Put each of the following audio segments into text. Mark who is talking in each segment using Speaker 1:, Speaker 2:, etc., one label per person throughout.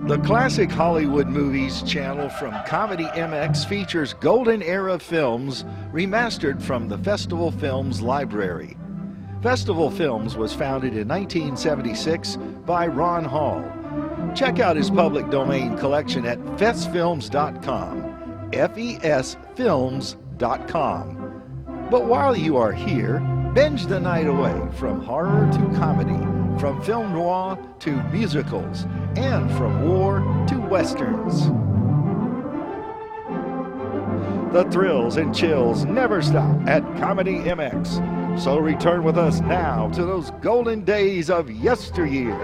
Speaker 1: The Classic Hollywood Movies channel from Comedy MX features golden era films remastered from the Festival Films library. Festival Films was founded in 1976 by Ron Hall. Check out his public domain collection at festfilms.com, fesfilms.com. But while you are here, binge the night away from horror to comedy, from film noir to musicals, and from war to westerns. The thrills and chills never stop at Comedy MX. So return with us now to those golden days of yesteryear.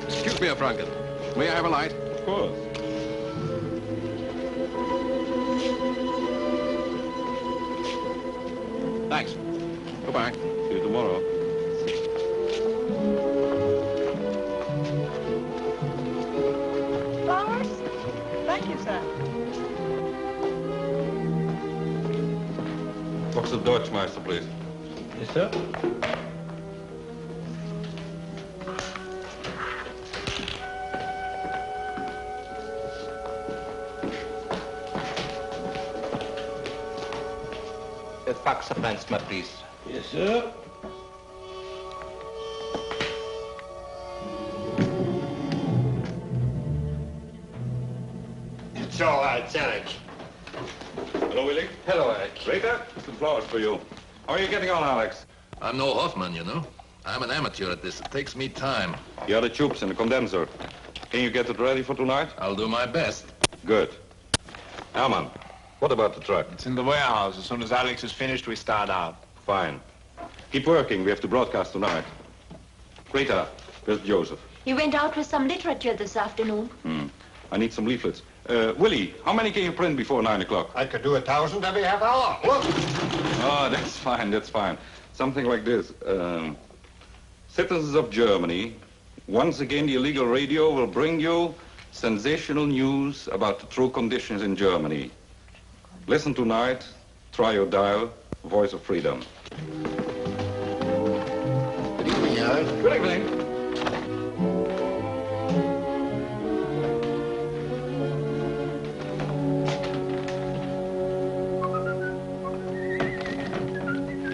Speaker 2: Excuse me, Franken. May I have a light?
Speaker 3: Of course.
Speaker 2: Thanks. Goodbye.
Speaker 3: See you tomorrow.
Speaker 4: Flowers? Thank you, sir.
Speaker 3: Box of Deutschmeister, please.
Speaker 5: Yes, sir.
Speaker 6: A box of Lansma, please.
Speaker 5: Yes, sir.
Speaker 6: It's all right, it's Eric.
Speaker 3: Hello, Willie.
Speaker 6: Hello, Eric.
Speaker 3: Waiter, some flowers for you. How are you getting on, Alex?
Speaker 2: I'm no Hoffman, you know. I'm an amateur at this. It takes me time.
Speaker 3: Here are the tubes and the condenser. Can you get it ready for tonight?
Speaker 2: I'll do my best.
Speaker 3: Good. Herman, what about the truck?
Speaker 7: It's in the warehouse. As soon as Alex is finished, we start out.
Speaker 3: Fine. Keep working. We have to broadcast tonight. Rita, where's Joseph?
Speaker 4: He went out with some literature this afternoon.
Speaker 3: I need some leaflets. Willie, how many can you print before 9 o'clock?
Speaker 6: I could do 1,000 every half hour. Look.
Speaker 3: Oh, that's fine, that's fine. Something like this. Citizens of Germany, once again the illegal radio will bring you sensational news about the true conditions in Germany. Listen tonight, try your dial, Voice of Freedom.
Speaker 6: Good evening, Aaron.
Speaker 3: Good evening.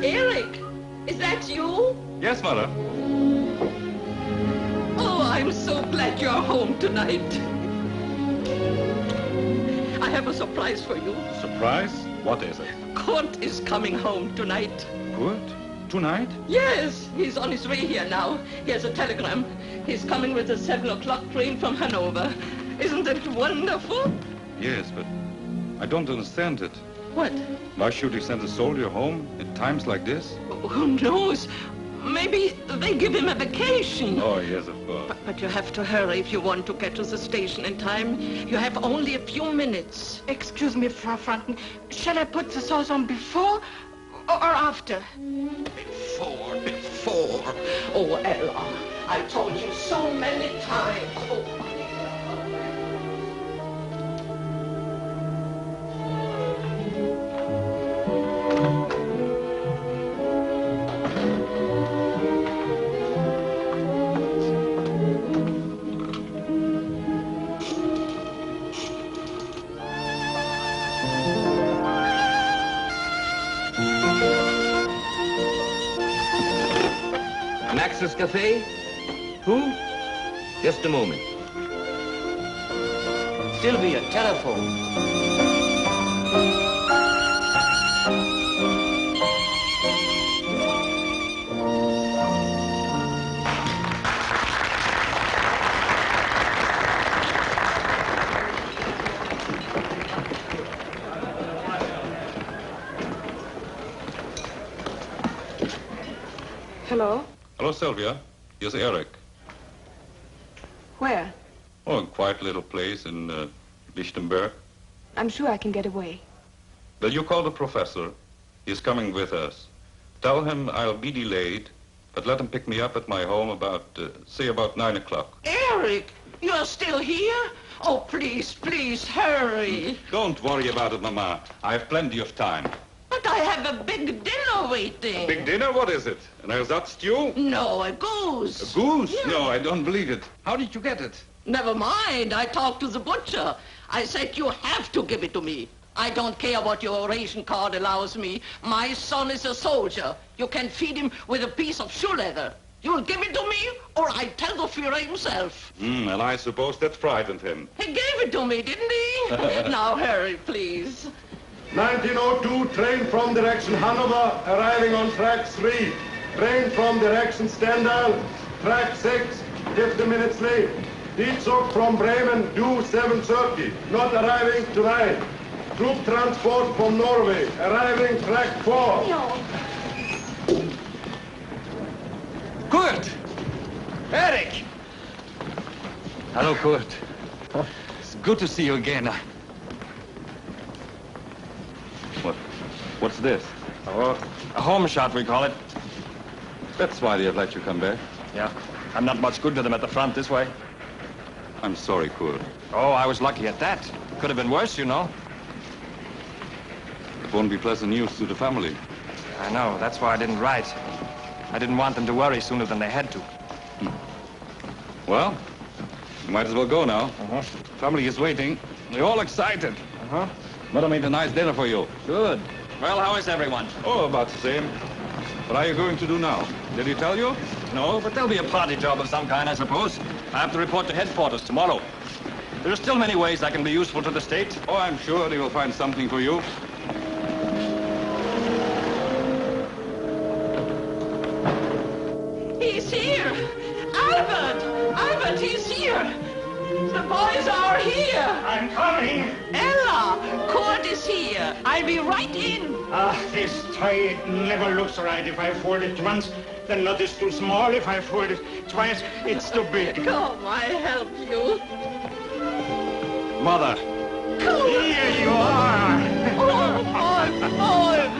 Speaker 8: Eric, is that you?
Speaker 3: Yes, Mother.
Speaker 8: Oh, I'm so glad you're home tonight. I have a surprise for you.
Speaker 3: Surprise? What is it?
Speaker 8: Kurt is coming home tonight.
Speaker 3: Kurt? Tonight?
Speaker 8: Yes, he's on his way here now. He has a telegram. He's coming with a 7 o'clock train from Hanover. Isn't it wonderful?
Speaker 3: Yes, but I don't understand it.
Speaker 8: What?
Speaker 3: Why should he send a soldier home at times like this?
Speaker 8: Who knows? Maybe they give him a vacation.
Speaker 3: Oh, yes, of course.
Speaker 8: But you have to hurry if you want to get to the station in time. You have only a few minutes.
Speaker 4: Excuse me, Frau Franken. Shall I put the sauce on before or after?
Speaker 8: Before. Oh, Ella, I told you so many times. Oh.
Speaker 6: Texas Cafe? Who? Just a moment. Sylvia, telephone.
Speaker 4: Hello?
Speaker 3: Hello, Sylvia. Here's Eric.
Speaker 4: Where?
Speaker 3: Oh, a quiet little place in Lichtenberg.
Speaker 4: I'm sure I can get away.
Speaker 3: Will you call the professor? He's coming with us. Tell him I'll be delayed, but let him pick me up at my home about, say, about 9 o'clock.
Speaker 8: Eric, you're still here? Oh, please, please, hurry.
Speaker 3: Don't worry about it, Mama. I have plenty of time.
Speaker 8: But I have a big dinner waiting.
Speaker 3: Big dinner? What is it? An ersatz stew?
Speaker 8: No, a goose.
Speaker 3: A goose?
Speaker 8: Yeah.
Speaker 3: No, I don't believe it. How did you get it?
Speaker 8: Never mind. I talked to the butcher. I said you have to give it to me. I don't care what your ration card allows me. My son is a soldier. You can feed him with a piece of shoe leather. You'll give it to me, or I tell the Führer himself.
Speaker 3: And I suppose that frightened him.
Speaker 8: He gave it to me, didn't he? Now hurry, please.
Speaker 9: 1902, train from direction Hanover, arriving on track 3. Train from direction Stendal, track 6, 50 minutes late. Zug from Bremen, due 7:30, not arriving tonight. Troop transport from Norway, arriving track 4.
Speaker 8: No.
Speaker 6: Kurt! Eric! Hello, Kurt. It's good to see you again.
Speaker 3: What's this?
Speaker 10: Oh, a home shot, we call it.
Speaker 3: That's why they've let you come back.
Speaker 10: Yeah. I'm not much good to them at the front this way.
Speaker 3: I'm sorry, Kurt.
Speaker 10: Oh, I was lucky at that. Could have been worse, you know.
Speaker 3: It won't be pleasant news to the family.
Speaker 10: I know. That's why I didn't write. I didn't want them to worry sooner than they had to.
Speaker 3: Well, you might as well go now.
Speaker 10: Uh-huh.
Speaker 3: Family is waiting. They're all excited.
Speaker 10: Uh-huh.
Speaker 3: Mother made a nice dinner for you.
Speaker 10: Good. Well, how is everyone?
Speaker 3: Oh, about the same. What are you going to do now? Did he tell you?
Speaker 10: No, but there'll be a party job of some kind, I suppose. I have to report to headquarters tomorrow. There are still many ways I can be useful to the state.
Speaker 3: Oh, I'm sure they will find something for you.
Speaker 8: He's here. Albert! Albert, he's here. The boys are here.
Speaker 5: I'm coming.
Speaker 8: Ella, Kurt is here. I'll be right in.
Speaker 5: This tie never looks right. If I fold it once, the knot is too small. If I fold it twice, it's too big.
Speaker 8: Come, I help you.
Speaker 10: Mother.
Speaker 5: Here you are.
Speaker 8: Oh,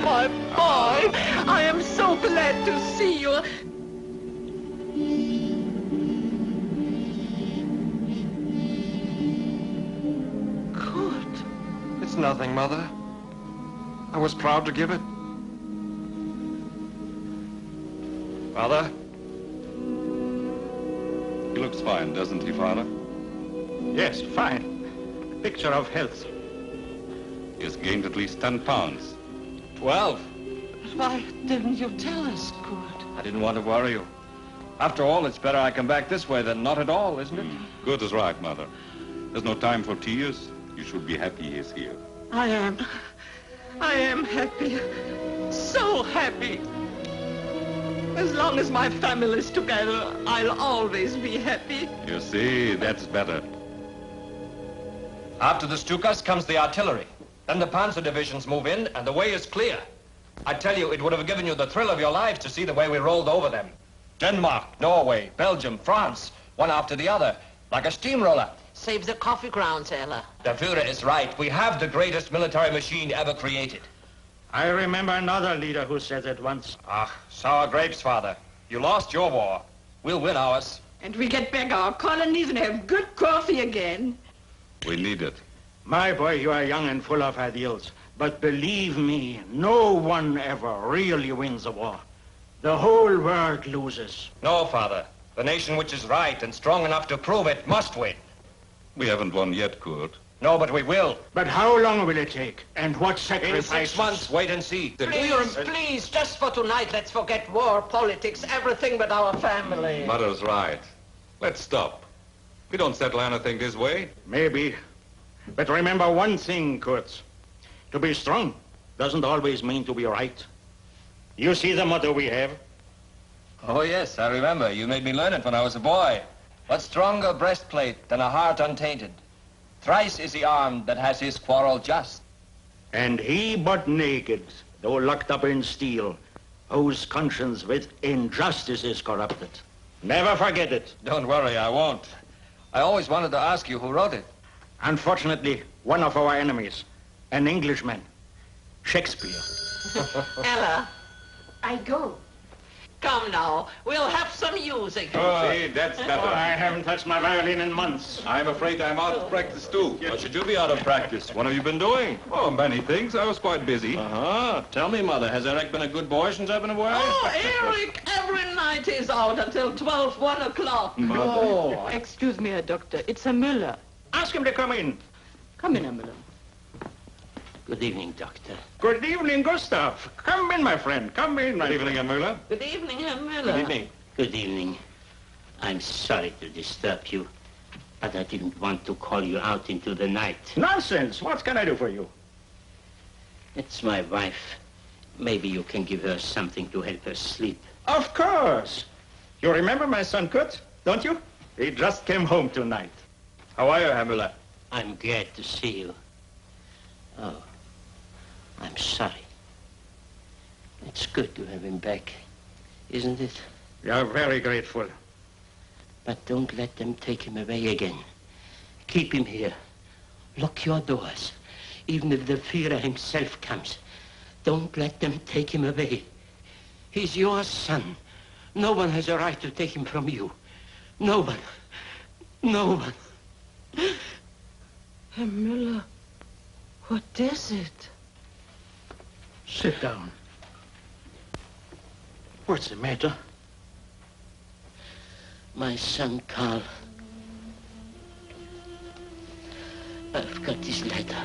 Speaker 8: my boy. I am so glad to see you.
Speaker 10: It's nothing, Mother. I was proud to give it. Father?
Speaker 3: He looks fine, doesn't he, Father?
Speaker 5: Yes, fine. Picture of health.
Speaker 3: He has gained at least 10 pounds.
Speaker 10: 12.
Speaker 8: Why didn't you tell us, Kurt?
Speaker 10: I didn't want to worry you. After all, it's better I come back this way than not at all, isn't it?
Speaker 3: Good is right, Mother. There's no time for tears. You should be happy he's here.
Speaker 8: I am happy. So happy. As long as my family is together, I'll always be happy.
Speaker 3: You see, that's better.
Speaker 10: After the Stukas comes the artillery. Then the Panzer divisions move in, and the way is clear. I tell you, it would have given you the thrill of your lives to see the way we rolled over them. Denmark, Norway, Belgium, France, one after the other, like a steamroller.
Speaker 8: Save the coffee grounds, Ella.
Speaker 10: The Führer is right. We have the greatest military machine ever created.
Speaker 5: I remember another leader who said it once.
Speaker 10: Sour grapes, Father. You lost your war. We'll win ours.
Speaker 4: And we get back our colonies and have good coffee again.
Speaker 3: We need it.
Speaker 5: My boy, you are young and full of ideals. But believe me, no one ever really wins a war. The whole world loses.
Speaker 10: No, Father. The nation which is right and strong enough to prove it must win.
Speaker 3: We haven't won yet, Kurt.
Speaker 10: No, but we will.
Speaker 5: But how long will it take? And what
Speaker 10: In
Speaker 5: sacrifices?
Speaker 10: 6 months, wait and see.
Speaker 8: Please, just for tonight, let's forget war, politics, everything but our family.
Speaker 3: Mother's right. Let's stop. We don't settle anything this way.
Speaker 5: Maybe. But remember one thing, Kurtz. To be strong doesn't always mean to be right. You see the motto we have?
Speaker 10: Oh, yes, I remember. You made me learn it when I was a boy. What stronger breastplate than a heart untainted? Thrice is the arm that has his quarrel just.
Speaker 5: And he but naked, though locked up in steel, whose conscience with injustice is corrupted. Never forget it.
Speaker 10: Don't worry, I won't. I always wanted to ask you who wrote it.
Speaker 5: Unfortunately, one of our enemies, an Englishman, Shakespeare.
Speaker 8: Ella,
Speaker 4: I go.
Speaker 8: come now. We'll have some music.
Speaker 3: See, that's better.
Speaker 5: I haven't touched my violin in months.
Speaker 3: I'm afraid I'm out of practice, too.
Speaker 10: What should you be out of practice? What have you been doing?
Speaker 3: Oh, many things. I was quite busy.
Speaker 10: Uh-huh. Tell me, Mother, has Eric been a good boy since I've been away?
Speaker 8: Oh, Eric, every night he's out until 12, 1 o'clock.
Speaker 4: Oh, excuse me, Doctor. It's a Müller.
Speaker 5: Ask him to come in.
Speaker 4: Come in, Müller.
Speaker 6: Good evening, Doctor.
Speaker 5: Good evening, Gustav. Come in, my friend. Come in.
Speaker 3: Good evening, Herr Müller.
Speaker 8: Good evening, Herr Müller.
Speaker 10: Good evening.
Speaker 6: Good evening. I'm sorry to disturb you, but I didn't want to call you out into the night.
Speaker 5: Nonsense. What can I do for you?
Speaker 6: It's my wife. Maybe you can give her something to help her sleep.
Speaker 5: Of course. You remember my son Kurt, don't you? He just came home tonight.
Speaker 10: How are you, Herr Müller?
Speaker 6: I'm glad to see you. Oh, I'm sorry. It's good to have him back, isn't it?
Speaker 5: We are very grateful.
Speaker 6: But don't let them take him away again. Keep him here. Lock your doors. Even if the Führer himself comes, don't let them take him away. He's your son. No one has a right to take him from you. No one. No one.
Speaker 4: Herr Müller, what is it?
Speaker 5: Sit down. What's the matter?
Speaker 6: My son, Carl. I've got this letter.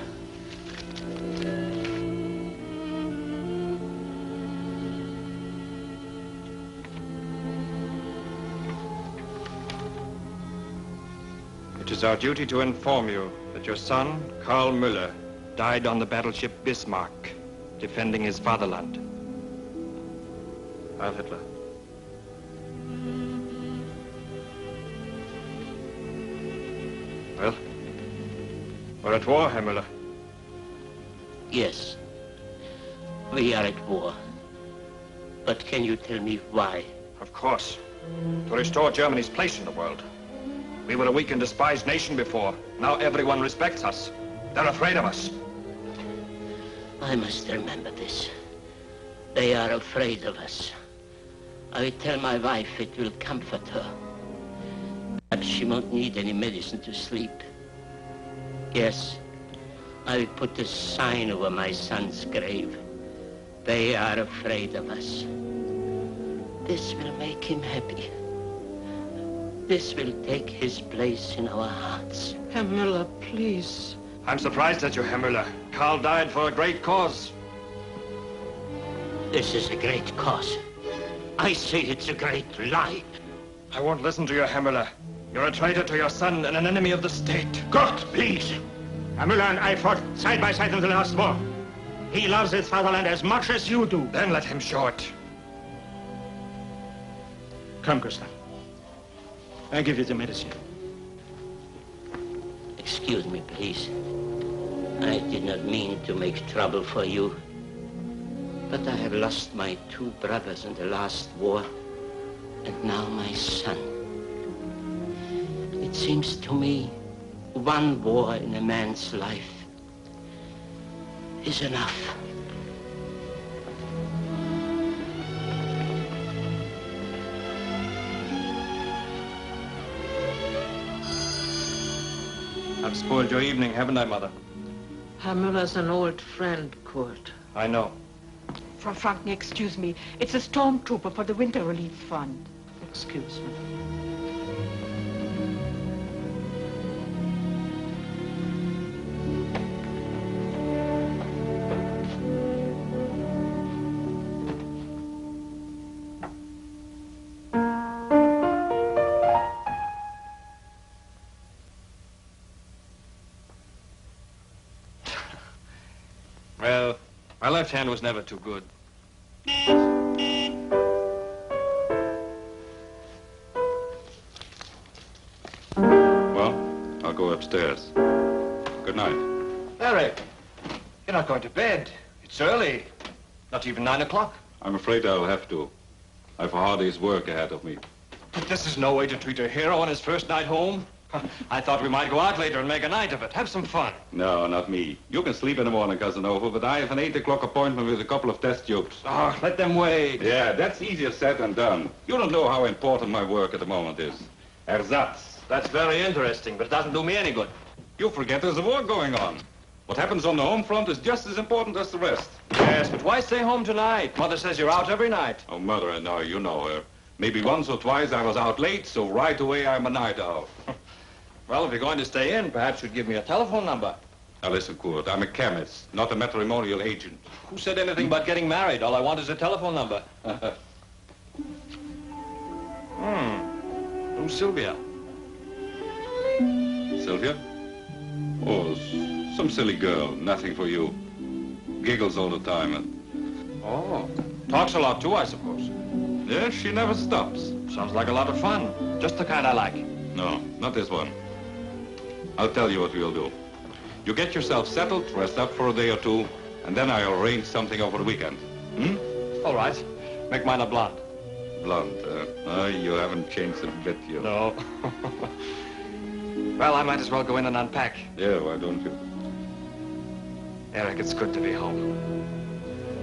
Speaker 10: It is our duty to inform you that your son, Karl Müller, died on the battleship Bismarck, defending his fatherland. Heil Hitler. Well, we're at war, Herr Müller.
Speaker 6: Yes. We are at war. But can you tell me why?
Speaker 10: Of course. To restore Germany's place in the world. We were a weak and despised nation before. Now everyone respects us. They're afraid of us.
Speaker 6: I must remember this. They are afraid of us. I will tell my wife it will comfort her. Perhaps she won't need any medicine to sleep. Yes, I will put a sign over my son's grave. They are afraid of us. This will make him happy. This will take his place in our hearts.
Speaker 4: Herr Müller, please.
Speaker 10: I'm surprised at you, Herr Müller. Karl died for a great cause.
Speaker 6: This is a great cause. I say it's a great lie.
Speaker 10: I won't listen to you, Herr Müller. You're a traitor to your son and an enemy of the state.
Speaker 5: Kurt, please. Herr Müller and I fought side by side in the last war. He loves his fatherland as much as you do.
Speaker 10: Then let him show it.
Speaker 5: Come, Gustav. I give you the medicine.
Speaker 6: Excuse me, please. I did not mean to make trouble for you. But I have lost my 2 brothers in the last war, and now my son. It seems to me 1 war in a man's life is enough.
Speaker 10: I've spoiled your evening, haven't I, Mother?
Speaker 4: Herr Müller's an old friend, Kurt.
Speaker 10: I know.
Speaker 4: Frau Franken, excuse me. It's a stormtrooper for the Winter Relief Fund. Excuse me.
Speaker 10: My left hand was never too good.
Speaker 3: Well, I'll go upstairs. Good night.
Speaker 10: Eric, you're not going to bed. It's early. Not even 9 o'clock.
Speaker 3: I'm afraid I'll have to. I've a hard day's work ahead of me.
Speaker 10: But this is no way to treat a hero on his first night home. I thought we might go out later and make a night of it. Have some fun.
Speaker 3: No, not me. You can sleep in the morning, Casanova, but I have an 8 o'clock appointment with a couple of test tubes.
Speaker 10: Oh, let them wait.
Speaker 3: Yeah, that's easier said than done. You don't know how important my work at the moment is. Ersatz.
Speaker 10: That's very interesting, but it doesn't do me any good.
Speaker 3: You forget there's a war going on. What happens on the home front is just as important as the rest.
Speaker 10: Yes, but why stay home tonight? Mother says you're out every night.
Speaker 3: Oh, Mother, no, you know her. Maybe once or twice I was out late, so right away I'm a night owl.
Speaker 10: Well, if you're going to stay in, perhaps you'd give me a telephone number.
Speaker 3: Now listen, Kurt, I'm a chemist, not a matrimonial agent.
Speaker 10: Who said anything about getting married? All I want is a telephone number. Who's Sylvia?
Speaker 3: Sylvia? Oh, some silly girl, nothing for you. Giggles all the time.
Speaker 10: Oh, talks a lot too, I suppose.
Speaker 3: Yeah, she never stops.
Speaker 10: Sounds like a lot of fun. Just the kind I like.
Speaker 3: No, not this one. I'll tell you what we'll do. You get yourself settled, rest up for a day or two, and then I'll arrange something over the weekend.
Speaker 10: All right. Make mine a blonde.
Speaker 3: Blonde, you haven't changed a bit, you.
Speaker 10: No. Well, I might as well go in and unpack.
Speaker 3: Yeah, why don't you?
Speaker 10: Eric, it's good to be home.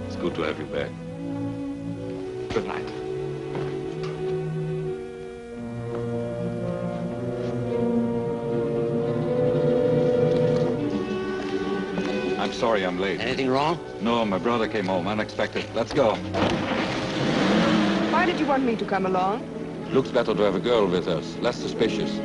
Speaker 3: It's good to have you back.
Speaker 10: Good night.
Speaker 3: I'm sorry I'm late.
Speaker 6: Anything wrong?
Speaker 3: No, my brother came home unexpected. Let's go.
Speaker 11: Why did you want me to come along?
Speaker 3: Looks better to have a girl with us, less suspicious.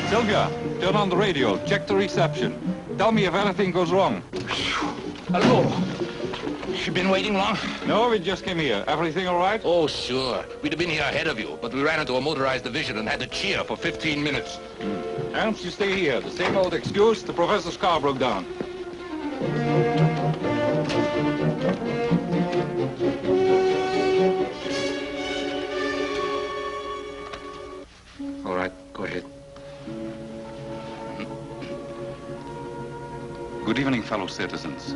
Speaker 3: Sylvia, turn on the radio. Check the reception. Tell me if anything goes wrong.
Speaker 2: Hello. You been waiting long?
Speaker 3: No, we just came here. Everything all right?
Speaker 2: Oh, sure. We'd have been here ahead of you, but we ran into a motorized division and had to cheer for 15 minutes.
Speaker 3: Ernst, you stay here. The same old excuse. The professor's car broke down.
Speaker 2: All right, go ahead.
Speaker 3: Good evening, fellow citizens.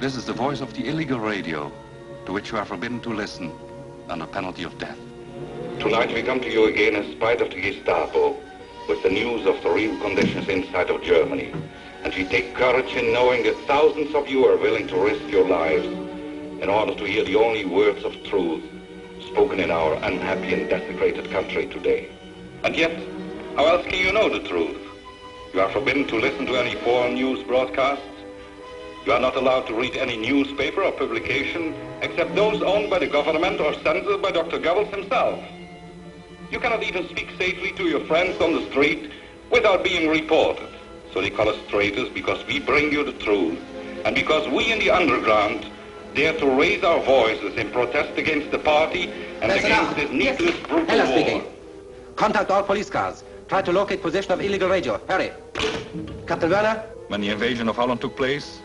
Speaker 3: This is the voice of the illegal radio, to which you are forbidden to listen under penalty of death.
Speaker 12: Tonight we come to you again in spite of the Gestapo, with the news of the real conditions inside of Germany. And we take courage in knowing that thousands of you are willing to risk your lives in order to hear the only words of truth spoken in our unhappy and desecrated country today. And yet, how else can you know the truth? You are forbidden to listen to any foreign news broadcasts. You are not allowed to read any newspaper or publication except those owned by the government or censored by Dr. Goebbels himself. You cannot even speak safely to your friends on the street without being reported. So they call us traitors because we bring you the truth, and because we in the underground dare to raise our voices in protest against the party and against this needless brutal war.
Speaker 13: Speaking. Contact all police cars. Try to locate position of illegal radio. Hurry. Captain Verne?
Speaker 3: When the invasion of Holland took place,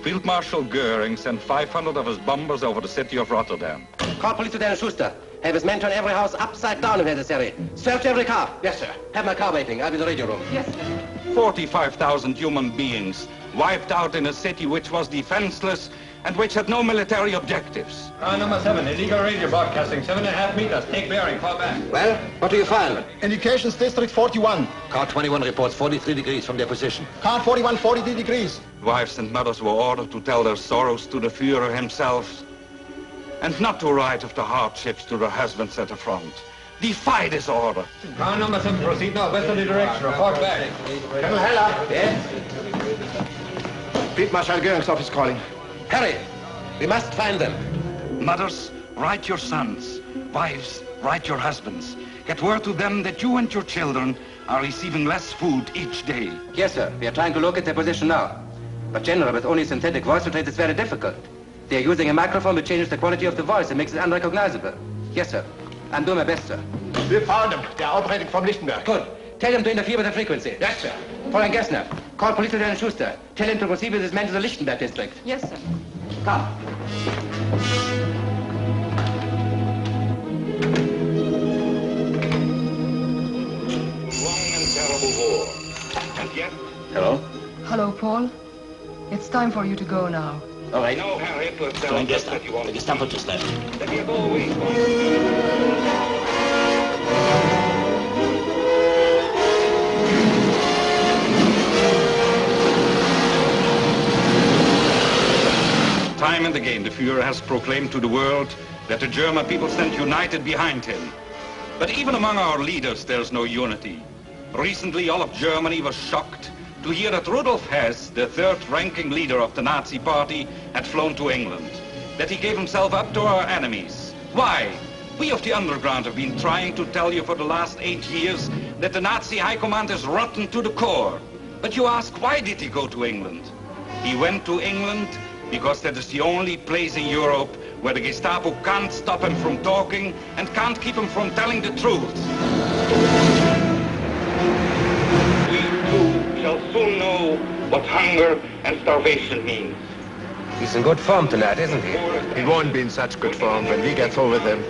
Speaker 3: Field Marshal Goering sent 500 of his bombers over the city of Rotterdam.
Speaker 13: Call Police Lieutenant Schuster. Have his men turn every house upside down if necessary. Search every car. Yes, sir. Have my car waiting. I'll be in the radio room.
Speaker 4: Yes, sir.
Speaker 3: 45,000 human beings wiped out in a city which was defenseless and which had no military objectives.
Speaker 10: Number 7, illegal radio broadcasting, 7.5 meters. Take bearing, fall back.
Speaker 13: Well, what do you find?
Speaker 14: Indications District 41.
Speaker 15: Car 21 reports 43 degrees from their position.
Speaker 14: Car 41, 43 degrees.
Speaker 3: Wives and mothers were ordered to tell their sorrows to the Führer himself and not to write of the hardships to their husbands at the front. Defy this order.
Speaker 10: Car number 7, proceed now, westerly direction, report back.
Speaker 14: Colonel Heller.
Speaker 13: Yes?
Speaker 14: Field Marshal Goering's office calling.
Speaker 13: Hurry. We must find them.
Speaker 3: Mothers, write your sons. Wives, write your husbands.
Speaker 12: Get word to them that you and your children are receiving less food each day.
Speaker 13: Yes, sir. We are trying to locate their position now. But, General, with only synthetic voice to trace, it's very difficult. They are using a microphone which changes the quality of the voice and makes it unrecognizable. Yes, sir. I'm doing my best, sir.
Speaker 14: We found them. They are operating from Lichtenberg.
Speaker 13: Good. Tell them to interfere with the frequency.
Speaker 14: Yes, sir.
Speaker 13: Fräulein Gessner, call Police Lieutenant Schuster. Tell him to proceed with his men to the Lichtenberg district.
Speaker 4: Yes, sir.
Speaker 13: Come.
Speaker 12: Long and terrible war. And yet...
Speaker 13: Hello?
Speaker 11: Hello, Paul. It's time for you to go now.
Speaker 13: All right.
Speaker 12: No, Harry, to tell
Speaker 6: Fräulein
Speaker 12: us
Speaker 6: Gessner,
Speaker 12: that you want
Speaker 6: the Gestapo just left.
Speaker 12: Let me go away. Time and again, the Führer has proclaimed to the world that the German people stand united behind him. But even among our leaders, there's no unity. Recently, all of Germany was shocked to hear that Rudolf Hess, the third-ranking leader of the Nazi Party, had flown to England, that he gave himself up to our enemies. Why? We of the underground have been trying to tell you for the last 8 years that the Nazi high command is rotten to the core. But you ask, why did he go to England? He went to England because that is the only place in Europe where the Gestapo can't stop him from talking and can't keep him from telling the truth. We too shall soon know what hunger and starvation means.
Speaker 14: He's in good form tonight, isn't he? He won't be in such good form when we get through with him.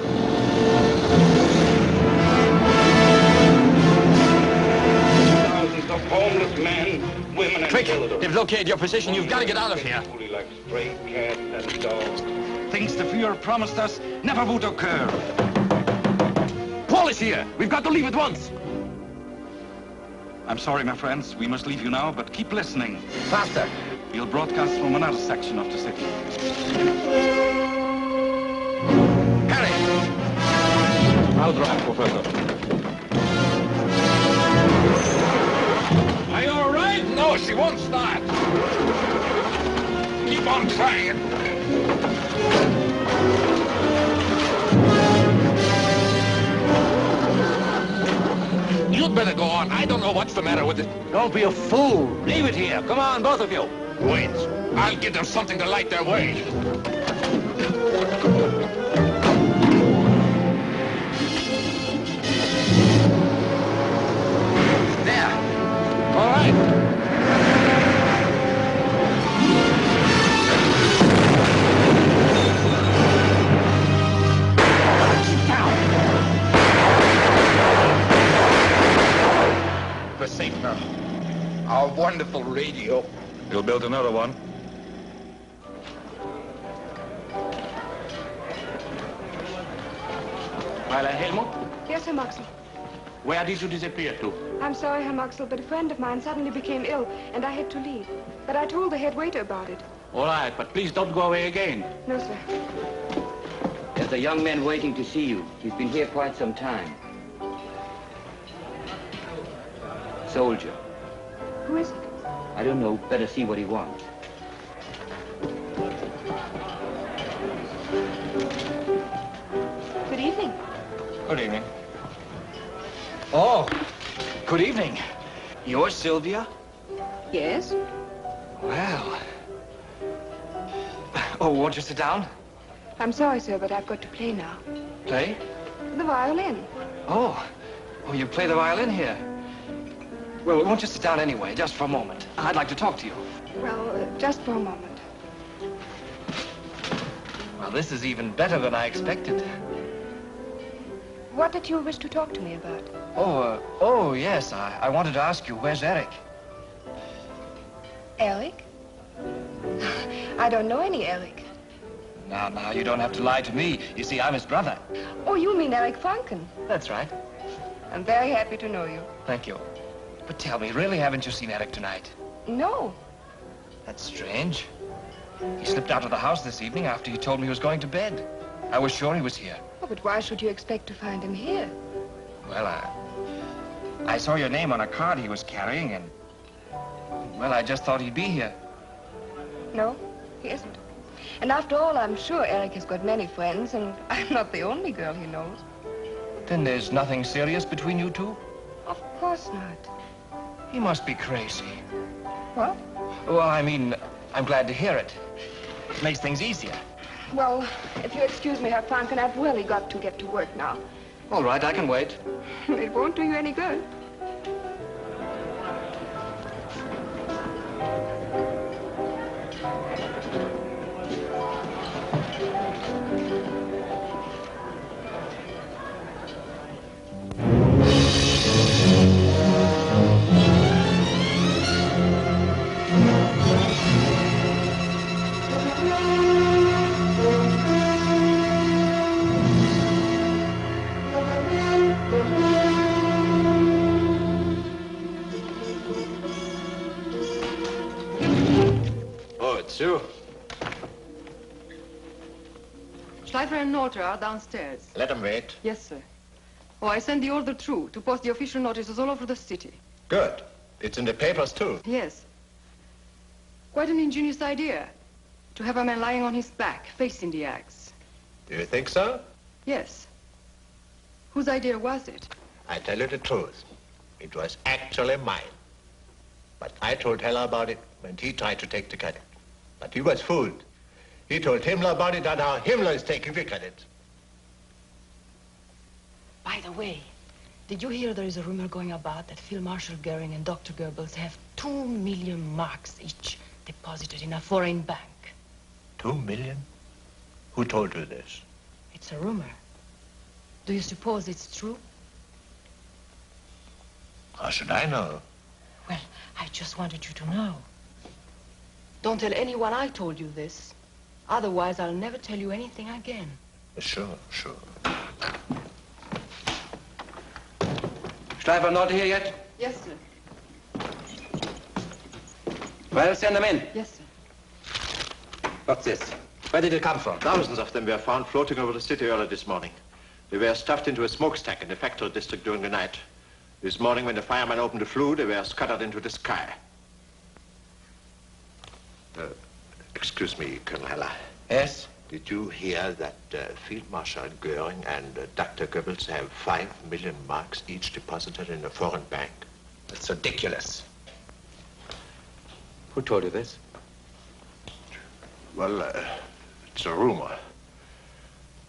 Speaker 12: Thousands of homeless men, women, and children.
Speaker 2: They've located your position. You've got to get out of here.
Speaker 12: Like stray cats and dogs.
Speaker 2: Things the Führer promised us never would occur. Paul is here. We've got to leave at once.
Speaker 12: I'm sorry, my friends. We must leave you now, but keep listening.
Speaker 14: Faster.
Speaker 12: We'll broadcast from another section of the city.
Speaker 14: Harry!
Speaker 3: I'll drive, Professor.
Speaker 2: Are you all right? No, she won't start. Keep on trying. You'd better go on. I don't know what's the matter with it.
Speaker 15: Don't be a fool. Leave it here. Come on, both of you.
Speaker 2: Wait. I'll give them something to light their way.
Speaker 15: There.
Speaker 2: All right. We're safe now. Our wonderful radio.
Speaker 3: You'll build another one.
Speaker 5: Fräulein Helmut,
Speaker 11: Yes, Herr Maxwell.
Speaker 5: where did you disappear to?
Speaker 11: I'm sorry, Herr Maxwell, but a friend of mine suddenly became ill, and I had to leave. But I told the head waiter about it.
Speaker 5: All right, but please don't go away again.
Speaker 11: No, sir.
Speaker 6: There's a young man waiting to see you. He's been here quite some time. Soldier.
Speaker 11: Who is it?
Speaker 6: I don't know. Better see what he wants.
Speaker 11: Good evening.
Speaker 10: Good evening. Oh, good evening. You're Sylvia?
Speaker 11: Yes?
Speaker 10: Well. Oh, won't you sit down?
Speaker 11: I'm sorry, sir, but I've got to play now.
Speaker 10: Play?
Speaker 11: The violin.
Speaker 10: Oh, you play the violin here? Well, won't you sit down anyway, just for a moment? I'd like to talk to you.
Speaker 11: Well, just for a moment.
Speaker 10: Well, this is even better than I expected.
Speaker 11: What did you wish to talk to me about?
Speaker 10: Oh, yes, I wanted to ask you, where's Eric?
Speaker 11: Eric? I don't know any Eric.
Speaker 10: Now, you don't have to lie to me. You see, I'm his brother.
Speaker 11: Oh, you mean Eric Franken?
Speaker 10: That's right.
Speaker 11: I'm very happy to know you.
Speaker 10: Thank you. But tell me, really haven't you seen Eric tonight?
Speaker 11: No.
Speaker 10: That's strange. He slipped out of the house this evening after he told me he was going to bed. I was sure he was here.
Speaker 11: Oh, but why should you expect to find him here?
Speaker 10: Well, I saw your name on a card he was carrying, and... well, I just thought he'd be here.
Speaker 11: No, he isn't. And after all, I'm sure Eric has got many friends, and I'm not the only girl he knows.
Speaker 10: Then there's nothing serious between you two?
Speaker 11: Of course not.
Speaker 10: He must be crazy.
Speaker 11: What?
Speaker 10: Well, I mean, I'm glad to hear it. It makes things easier.
Speaker 11: Well, if you excuse me, Herr Franken, I've really got to get to work now.
Speaker 10: All right, I can wait.
Speaker 11: It won't do you any good.
Speaker 14: You?
Speaker 16: Schleifer and Norter are downstairs.
Speaker 14: Let them wait.
Speaker 16: Yes, sir. Oh, I sent the order through to post the official notices all over the city.
Speaker 14: Good. It's in the papers, too.
Speaker 16: Yes. Quite an ingenious idea. To have a man lying on his back, facing the axe.
Speaker 14: Do you think so?
Speaker 16: Yes. Whose idea was it?
Speaker 14: I tell you the truth. It was actually mine. But I told Heller about it when he tried to take the credit. But he was fooled. He told Himmler about it, and now Himmler is taking the credit.
Speaker 17: By the way, did you hear there is a rumor going about that Field Marshal Goering and Dr. Goebbels have 2 million marks each deposited in a foreign bank?
Speaker 14: 2 million? Who told you this?
Speaker 17: It's a rumor. Do you suppose it's true?
Speaker 14: How should I know?
Speaker 17: Well, I just wanted you to know. Don't tell anyone I told you this. Otherwise, I'll never tell you anything again.
Speaker 14: Sure, sure.
Speaker 13: Schleifer not here yet?
Speaker 16: Yes, sir.
Speaker 13: Well, send them in.
Speaker 16: Yes, sir.
Speaker 13: What's this? Where did it come from?
Speaker 14: Thousands of them were found floating over the city early this morning. They were stuffed into a smokestack in the factory district during the night. This morning, when the firemen opened the flue, they were scattered into the sky. Excuse me, Colonel Heller.
Speaker 13: Yes?
Speaker 14: Did you hear that Field Marshal Goering and Dr. Goebbels have 5 million marks each deposited in a foreign bank?
Speaker 13: That's ridiculous. Who told you this?
Speaker 14: Well, it's a rumor.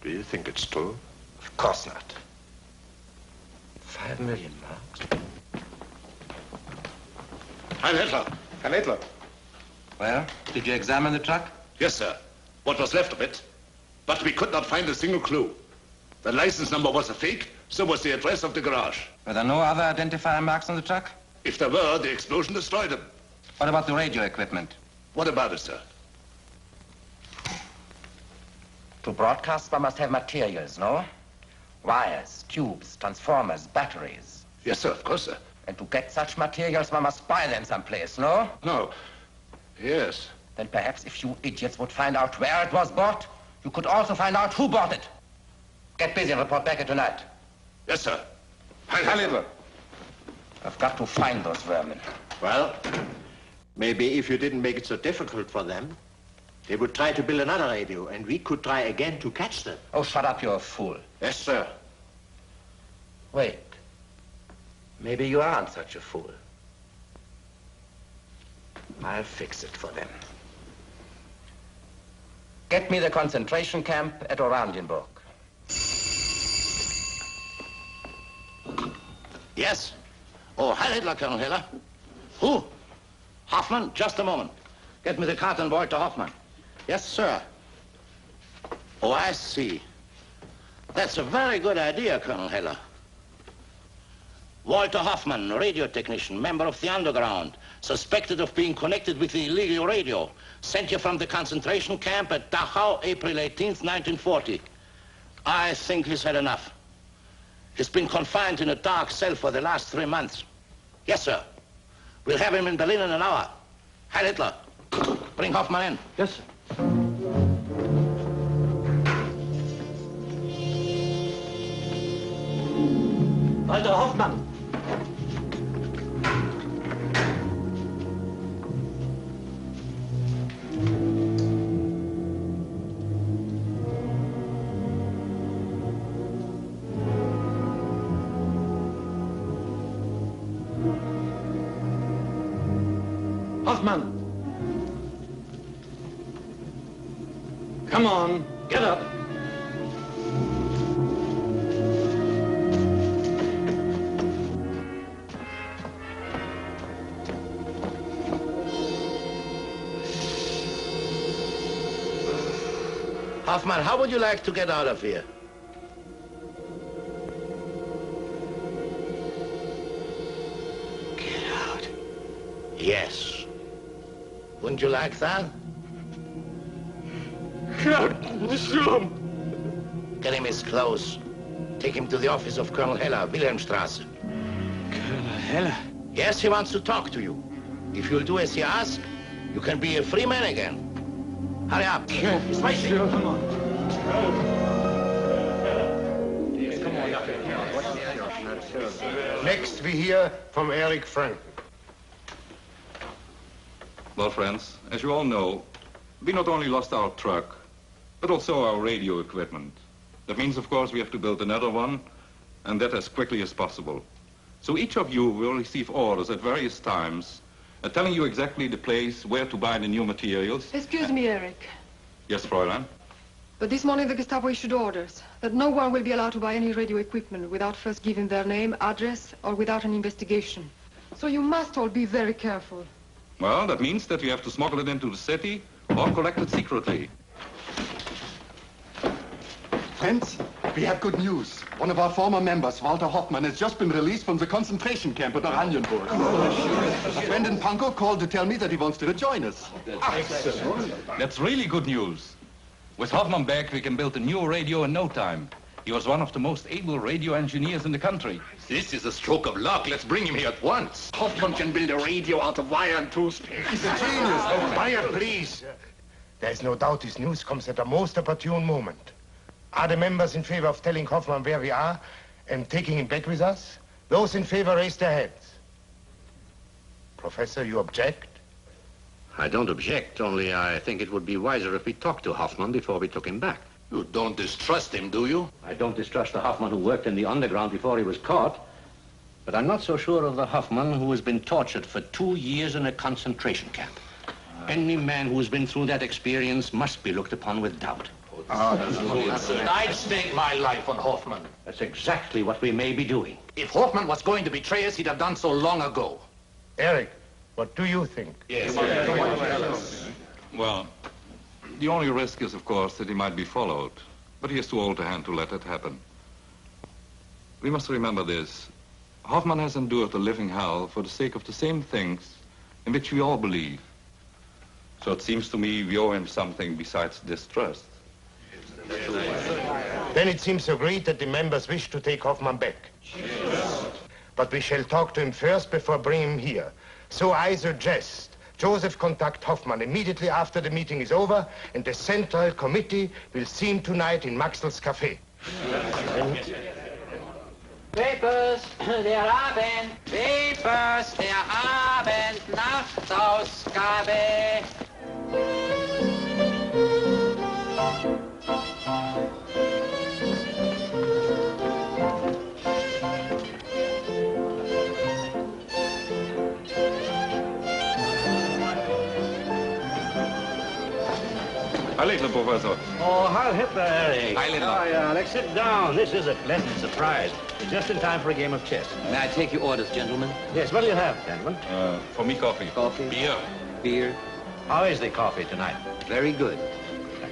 Speaker 14: Do you think it's true?
Speaker 13: Of course not. 5 million marks?
Speaker 2: Heil Hitler.
Speaker 14: Herr Hitler.
Speaker 13: Well, did you examine the truck?
Speaker 2: Yes, sir. What was left of it. But we could not find a single clue. The license number was a fake, so was the address of the garage.
Speaker 13: Were there no other identifying marks on the truck?
Speaker 2: If there were, the explosion destroyed them.
Speaker 13: What about the radio equipment?
Speaker 2: What about it, sir?
Speaker 15: To broadcast, one must have materials, no? Wires, tubes, transformers, batteries.
Speaker 2: Yes, sir, of course, sir.
Speaker 15: And to get such materials, one must buy them someplace, no?
Speaker 2: No. Yes.
Speaker 15: Then perhaps if you idiots would find out where it was bought, you could also find out who bought it. Get busy and report back here tonight.
Speaker 2: Yes, sir.
Speaker 14: Heil Hitler.
Speaker 15: I've got to find those vermin.
Speaker 14: Well, maybe if you didn't make it so difficult for them, they would try to build another radio, and we could try again to catch them.
Speaker 15: Oh, shut up, you're a fool.
Speaker 14: Yes, sir.
Speaker 15: Wait. Maybe you aren't such a fool. I'll fix it for them. Get me the concentration camp at Oranienburg.
Speaker 2: Yes. Oh, Heil Hitler, Colonel Heller. Who? Hoffman, just a moment. Get me the cart and Walter Hoffman. Yes, sir. Oh, I see. That's a very good idea, Colonel Heller. Walter Hoffman, radio technician, member of the underground, suspected of being connected with the illegal radio. Sent you from the concentration camp at Dachau, April 18th, 1940. I think he's had enough. He's been confined in a dark cell for the last 3 months. Yes, sir. We'll have him in Berlin in an hour. Heil Hitler. Bring Hoffman in.
Speaker 5: Yes, sir. Walter Hoffman. Hoffman! Come on, get up.
Speaker 2: Hoffman, how would you like to get out of here?
Speaker 5: Get out?
Speaker 2: Yes. Wouldn't you like that?
Speaker 5: Sure.
Speaker 2: Get him his clothes. Take him to the office of Colonel Heller, Wilhelmstrasse.
Speaker 5: Colonel Heller?
Speaker 2: Yes, he wants to talk to you. If you'll do as he asks, you can be a free man again. Hurry up. He's waiting.
Speaker 5: Sure, come on.
Speaker 9: Next we hear from Eric Frank.
Speaker 3: Well, friends, as you all know, we not only lost our truck, but also our radio equipment. That means, of course, we have to build another one, and that as quickly as possible. So each of you will receive orders at various times, telling you exactly the place where to buy the new materials.
Speaker 16: Excuse me, Eric.
Speaker 3: Yes, Fräulein?
Speaker 16: But this morning the Gestapo issued orders that no one will be allowed to buy any radio equipment without first giving their name, address, or without an investigation. So you must all be very careful.
Speaker 3: Well, that means that we have to smuggle it into the city or collect it secretly.
Speaker 18: Friends, we have good news. One of our former members, Walter Hoffman, has just been released from the concentration camp at Oranienburg. A friend in Pankow called to tell me that he wants to join us.
Speaker 3: Excellent. That's really good news. With Hoffman back, we can build a new radio in no time. He was one of the most able radio engineers in the country.
Speaker 19: This is a stroke of luck. Let's bring him here at once. Hoffman can build a radio out of wire and toothpick.
Speaker 9: He's a genius. Oh, quiet, please. There's no doubt this news comes at a most opportune moment. Are the members in favor of telling Hoffman where we are and taking him back with us? Those in favor raise their hands. Professor, you object?
Speaker 2: I don't object, only I think it would be wiser if we talked to Hoffman before we took him back.
Speaker 19: You don't distrust him, do you?
Speaker 2: I don't distrust the Hoffman who worked in the underground before he was caught. But I'm not so sure of the Hoffman who has been tortured for 2 years in a concentration camp. Any man who has been through that experience must be looked upon with doubt.
Speaker 19: I'd stake my life on Hoffman.
Speaker 2: That's exactly what we may be doing.
Speaker 19: If Hoffman was going to betray us, he'd have done so long ago.
Speaker 9: Eric, what do you think?
Speaker 19: Yes.
Speaker 3: Well, the only risk is, of course, that he might be followed. But he is too old a hand to let it happen. We must remember this. Hoffman has endured a living hell for the sake of the same things in which we all believe. So it seems to me we owe him something besides distrust.
Speaker 9: Then it seems agreed that the members wish to take Hoffman back. But we shall talk to him first before bringing him here. So I suggest Joseph contact Hoffman immediately after the meeting is over, and the Central Committee will see him tonight in Maxwell's Cafe.
Speaker 20: Papers der Abend, Papers der Abend, Nachtausgabe.
Speaker 3: Hi, Lynn, Professor.
Speaker 21: Oh, Heil Hitler, Eric.
Speaker 3: Hi, Lynn.
Speaker 21: Hi, Alex. Sit down. This is a pleasant surprise. Just in time for a game of chess.
Speaker 6: May I take your orders, gentlemen?
Speaker 21: Yes, what do you have, gentlemen?
Speaker 3: For me, coffee.
Speaker 6: Coffee?
Speaker 3: Beer.
Speaker 6: Beer?
Speaker 21: How is the coffee tonight?
Speaker 6: Very good.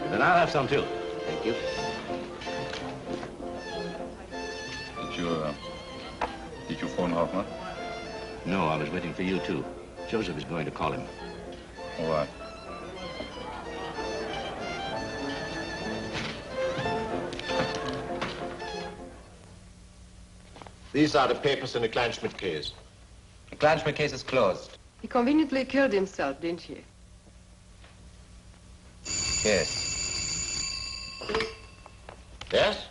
Speaker 21: Then I'll have some, too.
Speaker 6: Thank you.
Speaker 3: Did you phone Hoffman?
Speaker 2: No, I was waiting for you, too. Joseph is going to call him.
Speaker 3: All right.
Speaker 14: These are the papers in the Kleinschmidt case.
Speaker 13: The Kleinschmidt case is closed.
Speaker 16: He conveniently killed himself, didn't he?
Speaker 13: Yes.
Speaker 14: Yes?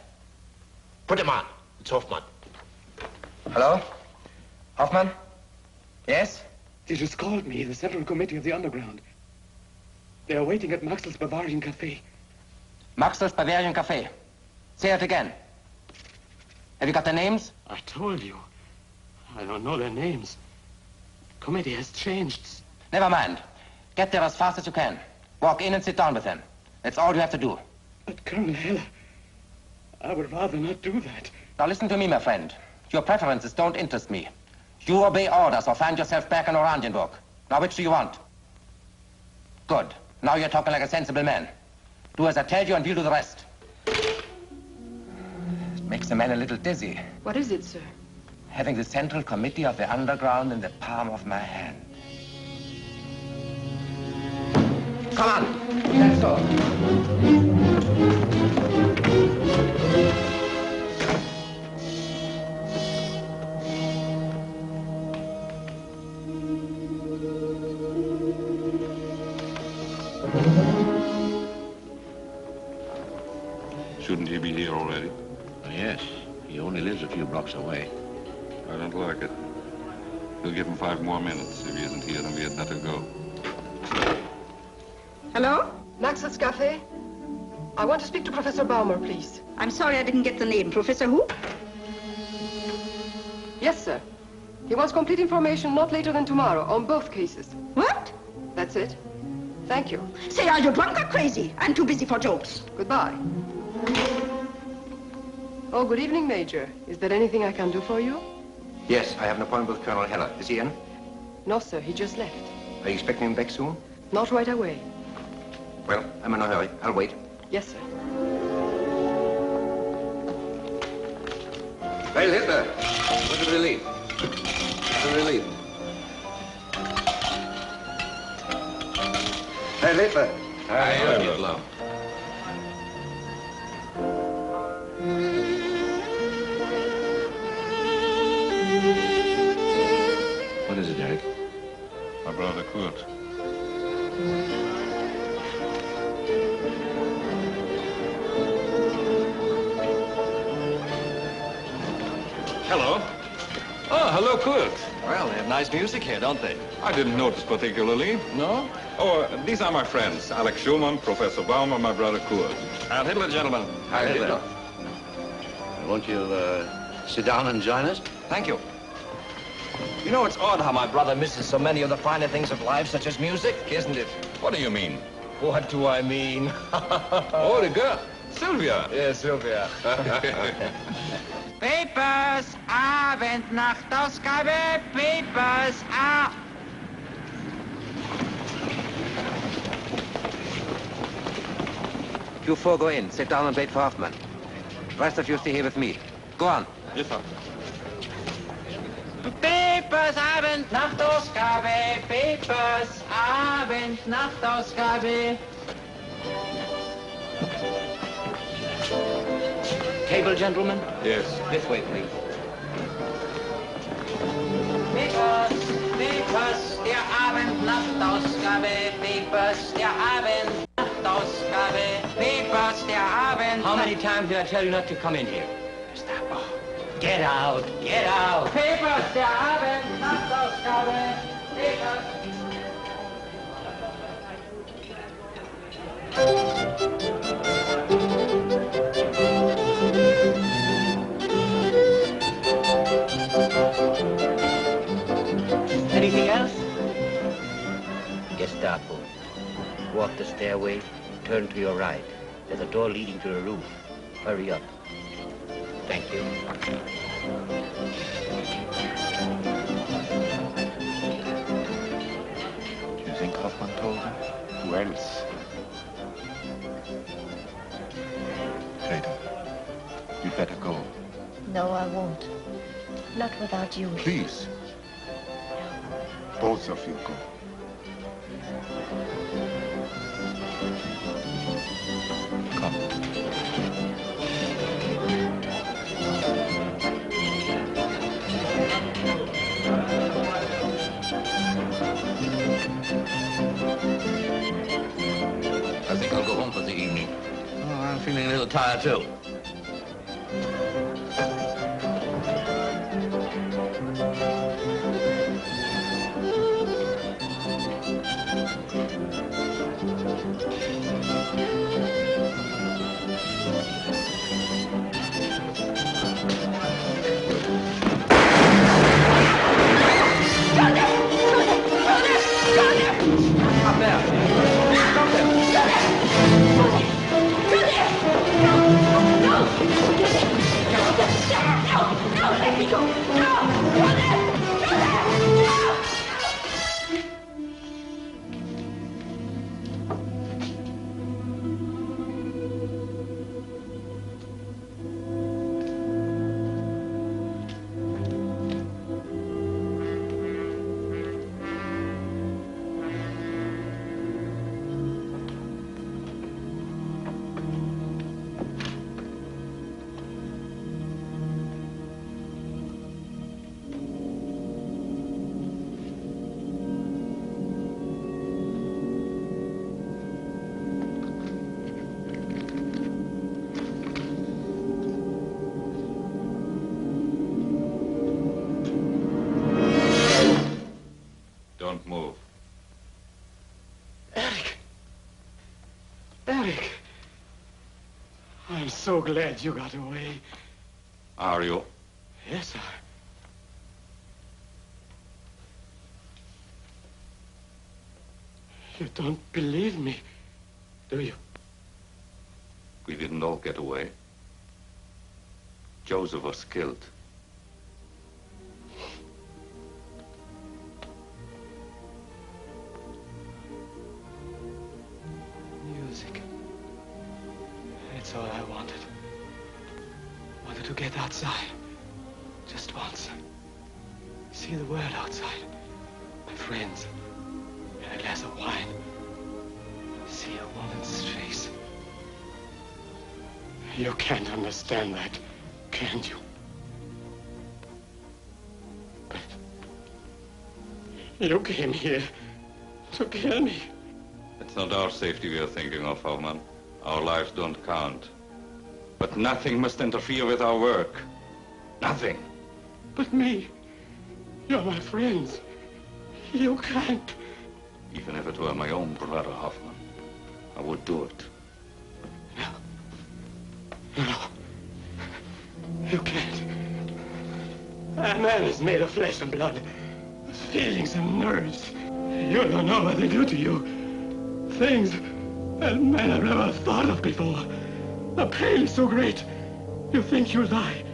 Speaker 14: Put him on. It's Hoffman.
Speaker 13: Hello? Hoffman? Yes?
Speaker 22: They just called me, the Central Committee of the Underground. They are waiting at Maxwell's Bavarian Cafe.
Speaker 13: Maxwell's Bavarian Cafe. Say it again. Have you got their names?
Speaker 22: I told you. I don't know their names. Committee has changed.
Speaker 13: Never mind. Get there as fast as you can. Walk in and sit down with them. That's all you have to do.
Speaker 22: But Colonel Heller, I would rather not do that.
Speaker 13: Now listen to me, my friend. Your preferences don't interest me. You obey orders or find yourself back in Oranienburg. Now, which do you want? Good. Now you're talking like a sensible man. Do as I tell you and we'll do the rest. It makes a man a little dizzy.
Speaker 16: What is it, sir?
Speaker 13: Having the Central Committee of the Underground in the palm of my hand. Come on, let's go.
Speaker 3: Shouldn't he be here already?
Speaker 2: Yes, he only lives a few blocks away.
Speaker 3: I don't like it. We'll give him 5 more minutes. If he isn't here, then we had better go.
Speaker 16: Hello? Maxwell's Cafe. I want to speak to Professor Baumer, please.
Speaker 1: I'm sorry I didn't get the name. Professor who?
Speaker 16: Yes, sir. He wants complete information not later than tomorrow on both cases.
Speaker 1: What?
Speaker 16: That's it. Thank you.
Speaker 1: Say, are you drunk or crazy? I'm too busy for jokes.
Speaker 16: Goodbye. Oh, good evening, Major. Is there anything I can do for you?
Speaker 15: Yes, I have an appointment with Colonel Heller. Is he in?
Speaker 16: No, sir. He just left.
Speaker 15: Are you expecting him back soon?
Speaker 16: Not right away.
Speaker 15: Well, I'm in a hurry. I'll wait.
Speaker 16: Yes, sir.
Speaker 15: Hey, Hitler. What did we leave? What did we leave? Hey, Hitler.
Speaker 3: Hi, Hitler.
Speaker 2: What is it, Eric?
Speaker 3: My brother Kurt. Hello. Oh, hello, Kurt.
Speaker 10: Well, they have nice music here, don't they?
Speaker 3: I didn't notice particularly.
Speaker 10: No?
Speaker 3: Oh, these are my friends. Alex Schumann, Professor Baumer, my brother Kurt.
Speaker 10: Heil Hitler, gentlemen.
Speaker 2: Hi, Hitler. Won't you sit down and join us?
Speaker 10: Thank you. You know, it's odd how my brother misses so many of the finer things of life, such as music, isn't it?
Speaker 3: What do you mean?
Speaker 10: What do I mean?
Speaker 3: Oh, the girl. Sylvia.
Speaker 10: Yes, Sylvia.
Speaker 20: Papers, Abendnachtausgabe, Papers,
Speaker 13: You four go in, sit down and wait for Hoffman. The rest of you stay here with me. Go on.
Speaker 3: Yes, sir.
Speaker 20: Papers, Abendnachtausgabe, Papers, Abendnachtausgabe.
Speaker 10: Table, gentlemen?
Speaker 3: Yes.
Speaker 10: This way, please.
Speaker 20: Papers, Papers, der Abendnachtausgabe, Papers, der Abendnachtausgabe, Papers, der Abend.
Speaker 6: How many times did I tell you not to come in here? Gestapo. Get out, get out.
Speaker 20: Papers, der Abendnachtausgabe, Papers.
Speaker 6: Anything else? Gestapo. Walk the stairway, turn to your right. There's a door leading to the roof. Hurry up. Thank you.
Speaker 18: Do you think Hoffman told her? Who else? Greta, you'd better go.
Speaker 7: No, I won't. Not without you.
Speaker 18: Please. Both of you go. Come.
Speaker 2: I think I'll go home for the evening. Oh, I'm feeling a little tired, too.
Speaker 20: Got it!
Speaker 10: there. Stop them.
Speaker 20: No, let me go. No.
Speaker 3: Don't move.
Speaker 22: Eric! I'm so glad you got away.
Speaker 3: Are you?
Speaker 22: Yes, sir. You don't believe me, do you?
Speaker 3: We didn't all get away. Joseph was killed.
Speaker 22: Music. It's all I wanted. Wanted to get outside. Just once. See the world outside. My friends. And a glass of wine. See a woman's face. You can't understand that, can you? But you came here to kill me.
Speaker 3: It's not our safety we are thinking of, Hoffman. Our lives don't count. But nothing must interfere with our work. Nothing.
Speaker 22: But me, you're my friends. You can't.
Speaker 3: Even if it were my own brother, Hoffman, I would do it.
Speaker 22: No. You can't. A man is made of flesh and blood, with feelings and nerves. You don't know what they do to you. Things that men have never thought of before. The pain is so great, you think you'll die.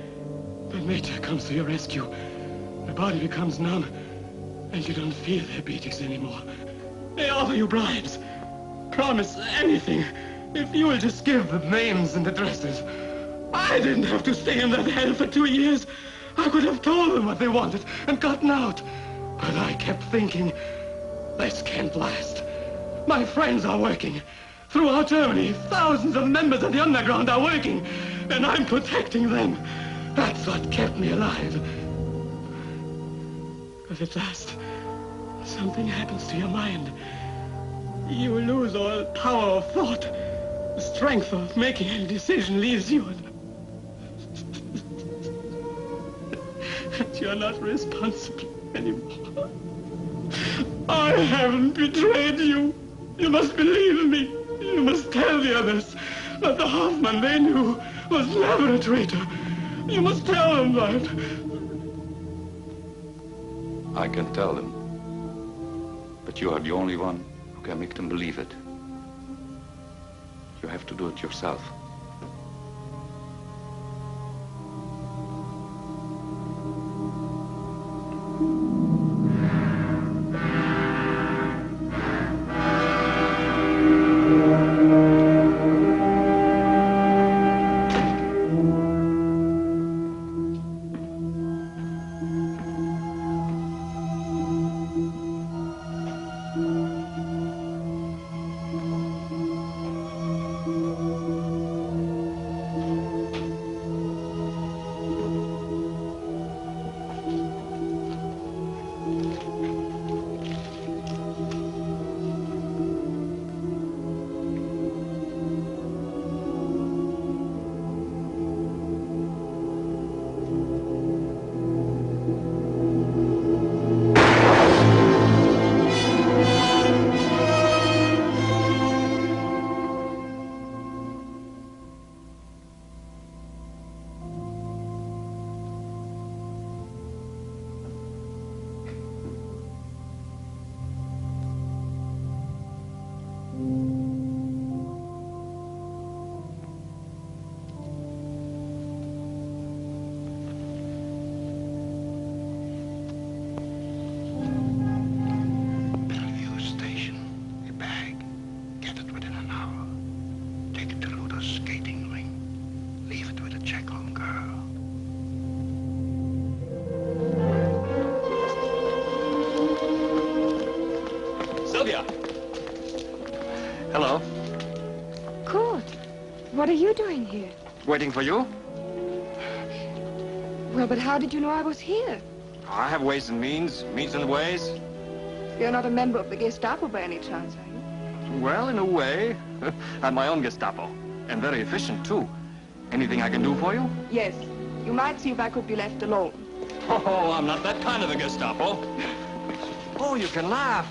Speaker 22: But nature comes to your rescue. The body becomes numb, and you don't feel their beatings anymore. They offer you bribes. Promise anything if you will just give the names and addresses. I didn't have to stay in that hell for 2 years. I could have told them what they wanted and gotten out. But I kept thinking, this can't last. My friends are working. Throughout Germany, thousands of members of the underground are working, and I'm protecting them. That's what kept me alive. But at last, something happens to your mind. You lose all power of thought. The strength of making any decision leaves you. And you're not responsible anymore. I haven't betrayed you. You must believe me. You must tell the others that the Hoffman they knew was never a traitor. You must tell them that.
Speaker 3: I can tell them. But you are the only one who can make them believe it. You have to do it yourself.
Speaker 10: here. Hello.
Speaker 11: Kurt, what are you doing here?
Speaker 10: Waiting for you?
Speaker 11: Well, but how did you know I was here?
Speaker 10: I have ways and means and ways.
Speaker 11: You're not a member of the Gestapo by any chance, are you?
Speaker 10: Well, in a way. I'm my own Gestapo. And very efficient, too. Anything I can do for you?
Speaker 11: Yes. You might see if I could be left alone.
Speaker 10: Oh, I'm not that kind of a Gestapo. Oh, you can laugh.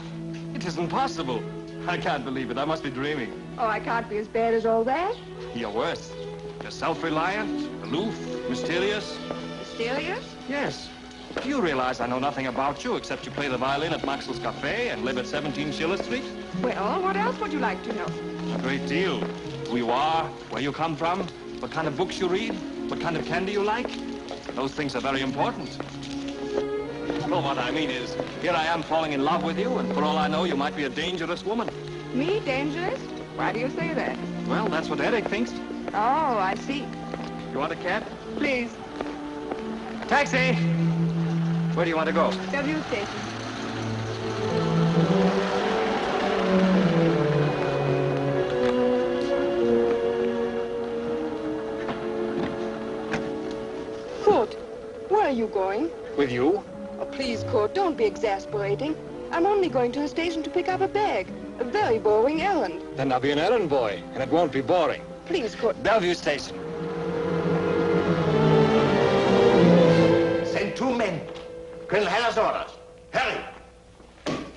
Speaker 10: It isn't possible. I can't believe it. I must be dreaming.
Speaker 11: Oh, I can't be as bad as all that.
Speaker 10: You're worse. You're self-reliant, aloof, mysterious.
Speaker 11: Mysterious?
Speaker 10: Yes. Do you realize I know nothing about you except you play the violin at Maxwell's Cafe and live at 17 Schiller Street?
Speaker 11: Well, what else would you like to know?
Speaker 10: A great deal. Who you are, where you come from, what kind of books you read, what kind of candy you like. Those things are very important. Well, what I mean is, here I am falling in love with you, and for all I know, you might be a dangerous woman.
Speaker 11: Me, dangerous? Why do you say that?
Speaker 10: Well, that's what Eric thinks.
Speaker 11: Oh, I see.
Speaker 10: You want a cab?
Speaker 11: Please.
Speaker 10: Taxi! Where do you want to go?
Speaker 11: W station. Kurt, where are you going?
Speaker 10: With you?
Speaker 11: Oh, please, Kurt, don't be exasperating. I'm only going to the station to pick up a bag. A very boring errand.
Speaker 10: Then I'll be an errand boy, and it won't be boring.
Speaker 11: Please, Kurt.
Speaker 10: Bellevue Station.
Speaker 14: Send 2 men. Colonel Heller's orders. Hurry!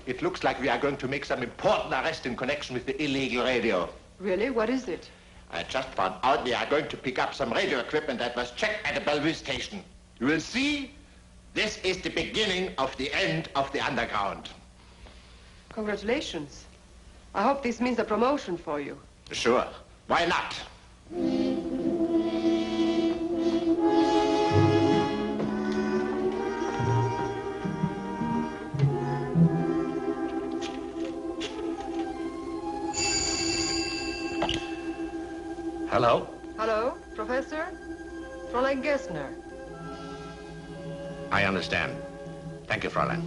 Speaker 14: It looks like we are going to make some important arrest in connection with the illegal radio.
Speaker 16: Really? What is it?
Speaker 14: I just found out we are going to pick up some radio equipment that was checked at the Bellevue station. You will see, this is the beginning of the end of the underground.
Speaker 16: Congratulations. I hope this means a promotion for you.
Speaker 14: Sure. Why not?
Speaker 10: Hello?
Speaker 16: Hello, Professor? Fräulein Gessner.
Speaker 14: I understand. Thank you, Fräulein.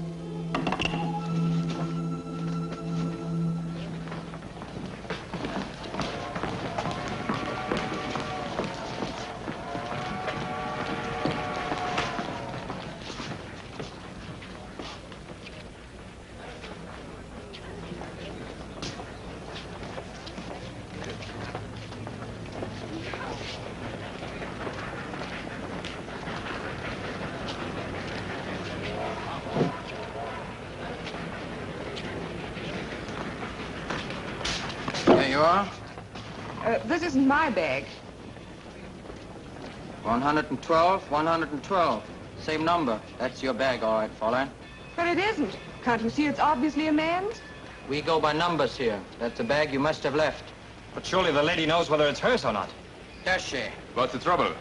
Speaker 13: There you are.
Speaker 11: This isn't my bag.
Speaker 13: 112, 112. Same number. That's your bag, all right, Fräulein.
Speaker 11: But it isn't. Can't you see it's obviously a man's?
Speaker 13: We go by numbers here. That's the bag you must have left.
Speaker 10: But surely the lady knows whether it's hers or not.
Speaker 13: Does she?
Speaker 3: What's the trouble?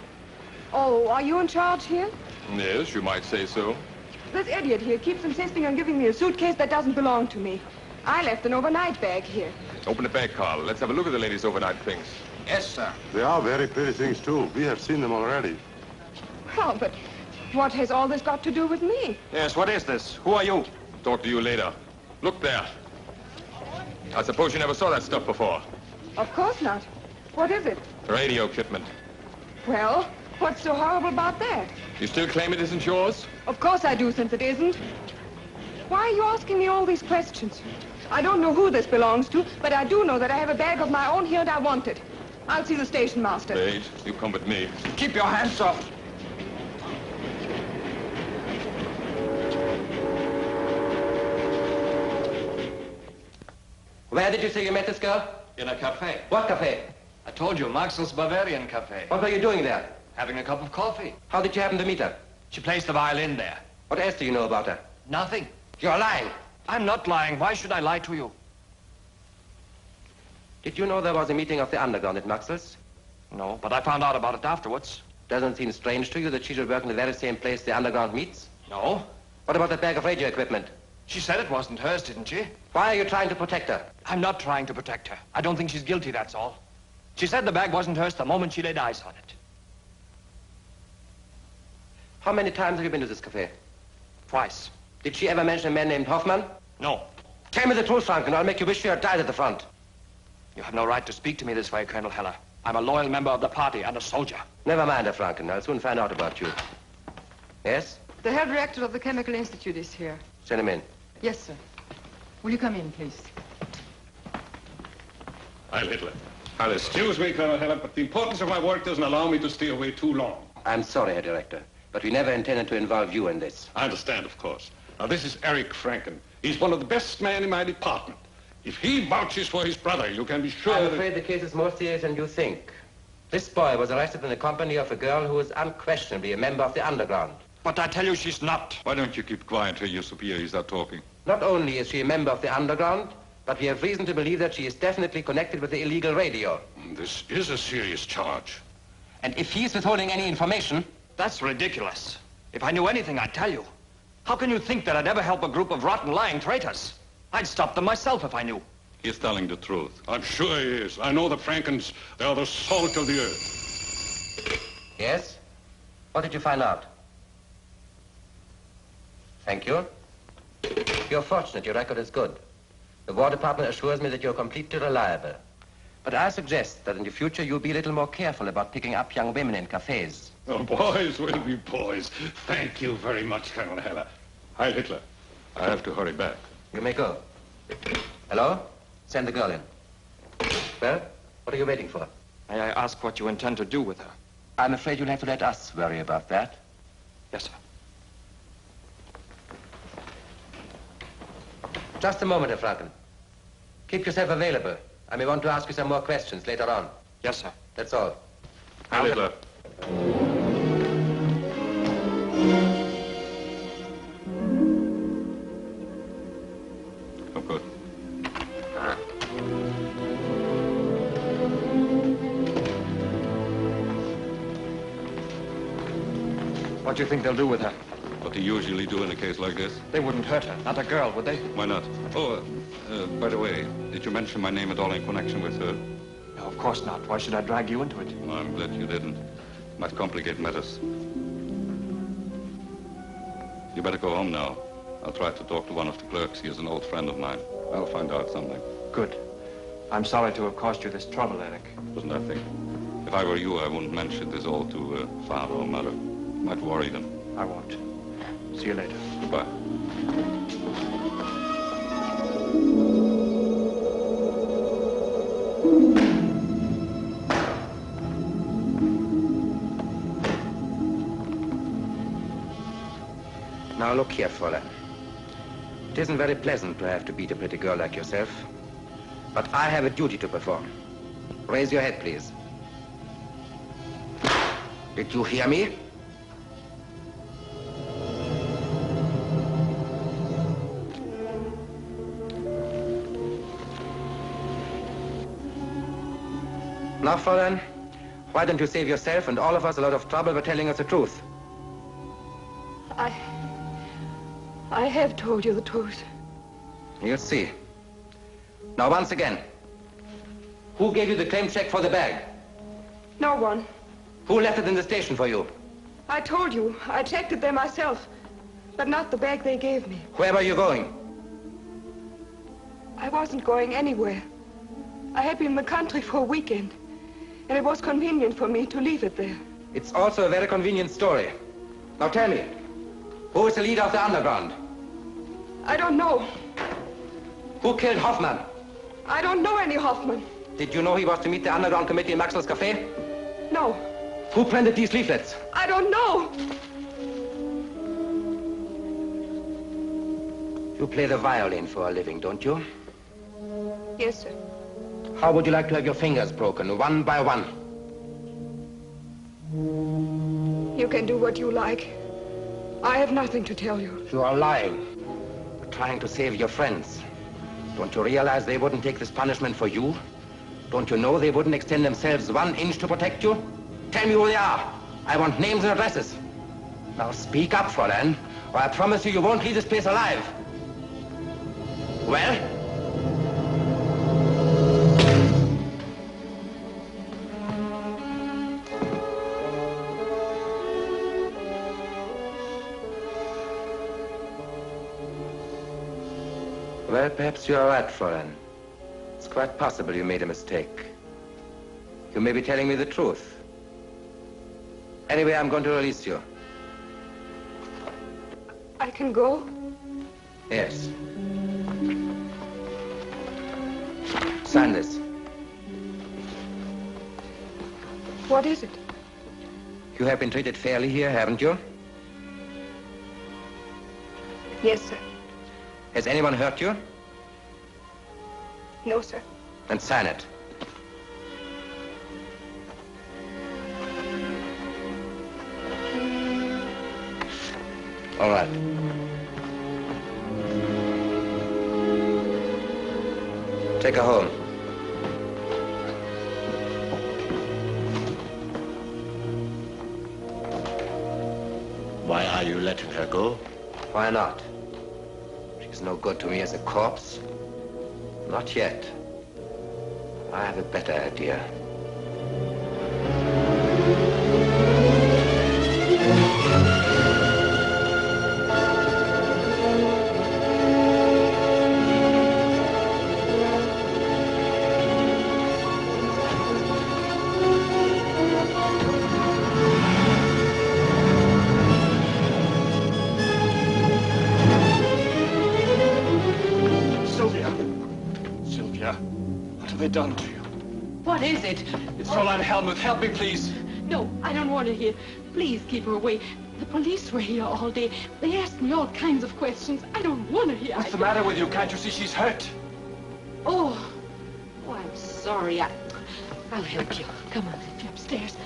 Speaker 11: Oh, are you in charge here?
Speaker 3: Yes, you might say so.
Speaker 11: This idiot here keeps insisting on giving me a suitcase that doesn't belong to me. I left an overnight bag here.
Speaker 3: Open the bag, Carl. Let's have a look at the lady's overnight things.
Speaker 13: Yes, sir.
Speaker 9: They are very pretty things, too. We have seen them already.
Speaker 11: Oh, but what has all this got to do with me?
Speaker 10: Yes, what is this? Who are you?
Speaker 3: Talk to you later. Look there. I suppose you never saw that stuff before.
Speaker 11: Of course not. What is it?
Speaker 3: Radio equipment.
Speaker 11: Well, what's so horrible about that?
Speaker 3: You still claim it isn't yours?
Speaker 11: Of course I do, since it isn't. Why are you asking me all these questions? I don't know who this belongs to, but I do know that I have a bag of my own here and I want it. I'll see the station master.
Speaker 3: Wait, you come with me.
Speaker 13: Keep your hands off. Where did you say you met this girl?
Speaker 10: In a cafe.
Speaker 13: What cafe?
Speaker 10: I told you, Maxwell's Bavarian Cafe.
Speaker 13: What were you doing there?
Speaker 10: Having a cup of coffee.
Speaker 13: How did you happen to meet her?
Speaker 10: She plays the violin there.
Speaker 13: What else do you know about her?
Speaker 10: Nothing.
Speaker 13: You're lying.
Speaker 10: I'm not lying. Why should I lie to you?
Speaker 13: Did you know there was a meeting of the underground at Maxwell's?
Speaker 10: No, but I found out about it afterwards.
Speaker 13: Doesn't seem strange to you that she should work in the very same place the underground meets?
Speaker 10: No.
Speaker 13: What about that bag of radio equipment?
Speaker 10: She said it wasn't hers, didn't she?
Speaker 13: Why are you trying to protect her?
Speaker 10: I'm not trying to protect her. I don't think she's guilty, that's all. She said the bag wasn't hers the moment she laid eyes on it.
Speaker 13: How many times have you been to this cafe?
Speaker 10: Twice.
Speaker 13: Did she ever mention a man named Hoffman?
Speaker 10: No.
Speaker 13: Tell me the truth, Frank, and I'll make you wish you had died at the front.
Speaker 10: You have no right to speak to me this way, Colonel Heller. I'm a loyal member of the party and a soldier.
Speaker 13: Never mind, Franken. I'll soon find out about you. Yes?
Speaker 16: The head reactor of the Chemical Institute is here.
Speaker 13: Send him in.
Speaker 16: Yes, sir. Will you come in, please?
Speaker 19: Heil Hitler. I'll excuse me, Colonel Heller, but the importance of my work doesn't allow me to stay away too long.
Speaker 13: I'm sorry, Herr Director, but we never intended to involve you in this.
Speaker 19: I understand, of course. Now, this is Eric Franken. He's one of the best men in my department. If he vouches for his brother, you can be sure
Speaker 13: I'm afraid the case is more serious than you think. This boy was arrested in the company of a girl who is unquestionably a member of the underground.
Speaker 10: But I tell you she's not.
Speaker 3: Why don't you keep quiet till your superiors are talking?
Speaker 13: Not only is she a member of the underground, but we have reason to believe that she is definitely connected with the illegal radio.
Speaker 19: This is a serious charge.
Speaker 13: And if he's withholding any information...
Speaker 10: That's ridiculous. If I knew anything, I'd tell you. How can you think that I'd ever help a group of rotten, lying traitors? I'd stop them myself if I knew.
Speaker 3: He's telling the truth.
Speaker 19: I'm sure he is. I know the Frankens. They are the salt of the earth.
Speaker 13: Yes? What did you find out? Thank you. You're fortunate. Your record is good. The War Department assures me that you're completely reliable. But I suggest that in the future you'll be a little more careful about picking up young women in cafes.
Speaker 19: Oh, boys will be boys. Thank you very much, Colonel Heller. Heil Hitler. I have to hurry back.
Speaker 13: You may go. Hello? Send the girl in. Well, what are you waiting for?
Speaker 10: May I ask what you intend to do with her?
Speaker 13: I'm afraid you'll have to let us worry about that.
Speaker 10: Yes, sir.
Speaker 13: Just a moment, Herr Franken. Keep yourself available. I may want to ask you some more questions later on.
Speaker 10: Yes, sir.
Speaker 13: That's all.
Speaker 3: Heil Hitler. Oh, good.
Speaker 10: What do you think they'll do with her?
Speaker 3: What they usually do in a case like this?
Speaker 10: They wouldn't hurt her. Not a girl, would they?
Speaker 3: Why not? Oh, by the way, did you mention my name at all in connection with her?
Speaker 10: No, of course not. Why should I drag you into it?
Speaker 3: Well, I'm glad you didn't. Might complicate matters. You better go home now. I'll try to talk to one of the clerks. He is an old friend of mine. I'll find out something.
Speaker 10: Good. I'm sorry to have caused you this trouble, Eric.
Speaker 3: It was nothing. If I were you, I wouldn't mention this all to father or mother. Might worry them.
Speaker 10: I won't. See you later.
Speaker 3: Goodbye.
Speaker 13: Now look here, Fräulein. It isn't very pleasant to have to beat a pretty girl like yourself, but I have a duty to perform. Raise your head, please. Did you hear me? Now, Fräulein, why don't you save yourself and all of us a lot of trouble by telling us the truth?
Speaker 11: I have told you the truth.
Speaker 13: You'll see. Now, once again, who gave you the claim check for the bag?
Speaker 11: No one.
Speaker 13: Who left it in the station for you?
Speaker 11: I told you. I checked it there myself. But not the bag they gave me.
Speaker 13: Where were you going?
Speaker 11: I wasn't going anywhere. I had been in the country for a weekend. And it was convenient for me to leave it there.
Speaker 13: It's also a very convenient story. Now tell me, who is the leader of the underground?
Speaker 11: I don't know.
Speaker 13: Who killed Hoffman?
Speaker 11: I don't know any Hoffman.
Speaker 13: Did you know he was to meet the underground committee in Maxwell's cafe?
Speaker 11: No.
Speaker 13: Who printed these leaflets?
Speaker 11: I don't know.
Speaker 13: You play the violin for a living, don't you?
Speaker 11: Yes, sir.
Speaker 13: How would you like to have your fingers broken, one by one?
Speaker 11: You can do what you like. I have nothing to tell you.
Speaker 13: You are lying. You're trying to save your friends. Don't you realize they wouldn't take this punishment for you? Don't you know they wouldn't extend themselves 1 inch to protect you? Tell me who they are. I want names and addresses. Now speak up, Fräulein, or I promise you you won't leave this place alive. Well? Well, perhaps you are right, Fräulein. It's quite possible you made a mistake. You may be telling me the truth. Anyway, I'm going to release you.
Speaker 11: I can go?
Speaker 13: Yes. Sign this.
Speaker 11: What is it?
Speaker 13: You have been treated fairly here, haven't you?
Speaker 11: Yes, sir.
Speaker 13: Has anyone hurt you?
Speaker 11: No, sir.
Speaker 13: Then sign it. All right. Take her home.
Speaker 2: Why are you letting her go?
Speaker 13: Why not? She's no good to me as a corpse. Not yet. I have a better idea.
Speaker 10: Done to you.
Speaker 4: What is it?
Speaker 10: It's Fräulein Helmuth. Help me, please.
Speaker 4: No, I don't want to hear. Please keep her away. The police were here all day. They asked me all kinds of questions. I don't want to hear.
Speaker 10: What's the matter with you? Can't you see she's hurt?
Speaker 4: Oh, I'm sorry. I'll help you. Come on, get you upstairs.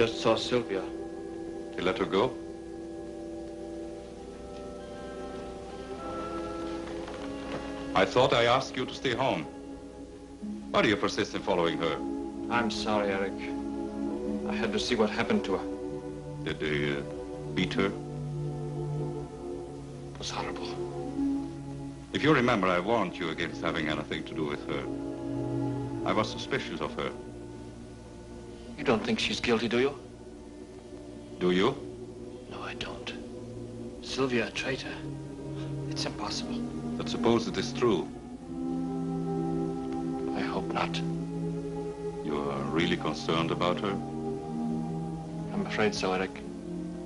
Speaker 10: Saw Sylvia.
Speaker 3: You let her go? I thought I asked you to stay home. Why do you persist in following her?
Speaker 10: I'm sorry, Eric. I had to see what happened to her.
Speaker 3: Did they beat her?
Speaker 10: It was horrible.
Speaker 3: If you remember, I warned you against having anything to do with her. I was suspicious of her.
Speaker 10: You don't think she's guilty, do you?
Speaker 3: Do you?
Speaker 10: No, I don't. Sylvia, a traitor. It's impossible.
Speaker 3: But suppose it is true.
Speaker 10: I hope not.
Speaker 3: You are really concerned about her?
Speaker 10: I'm afraid so, Eric.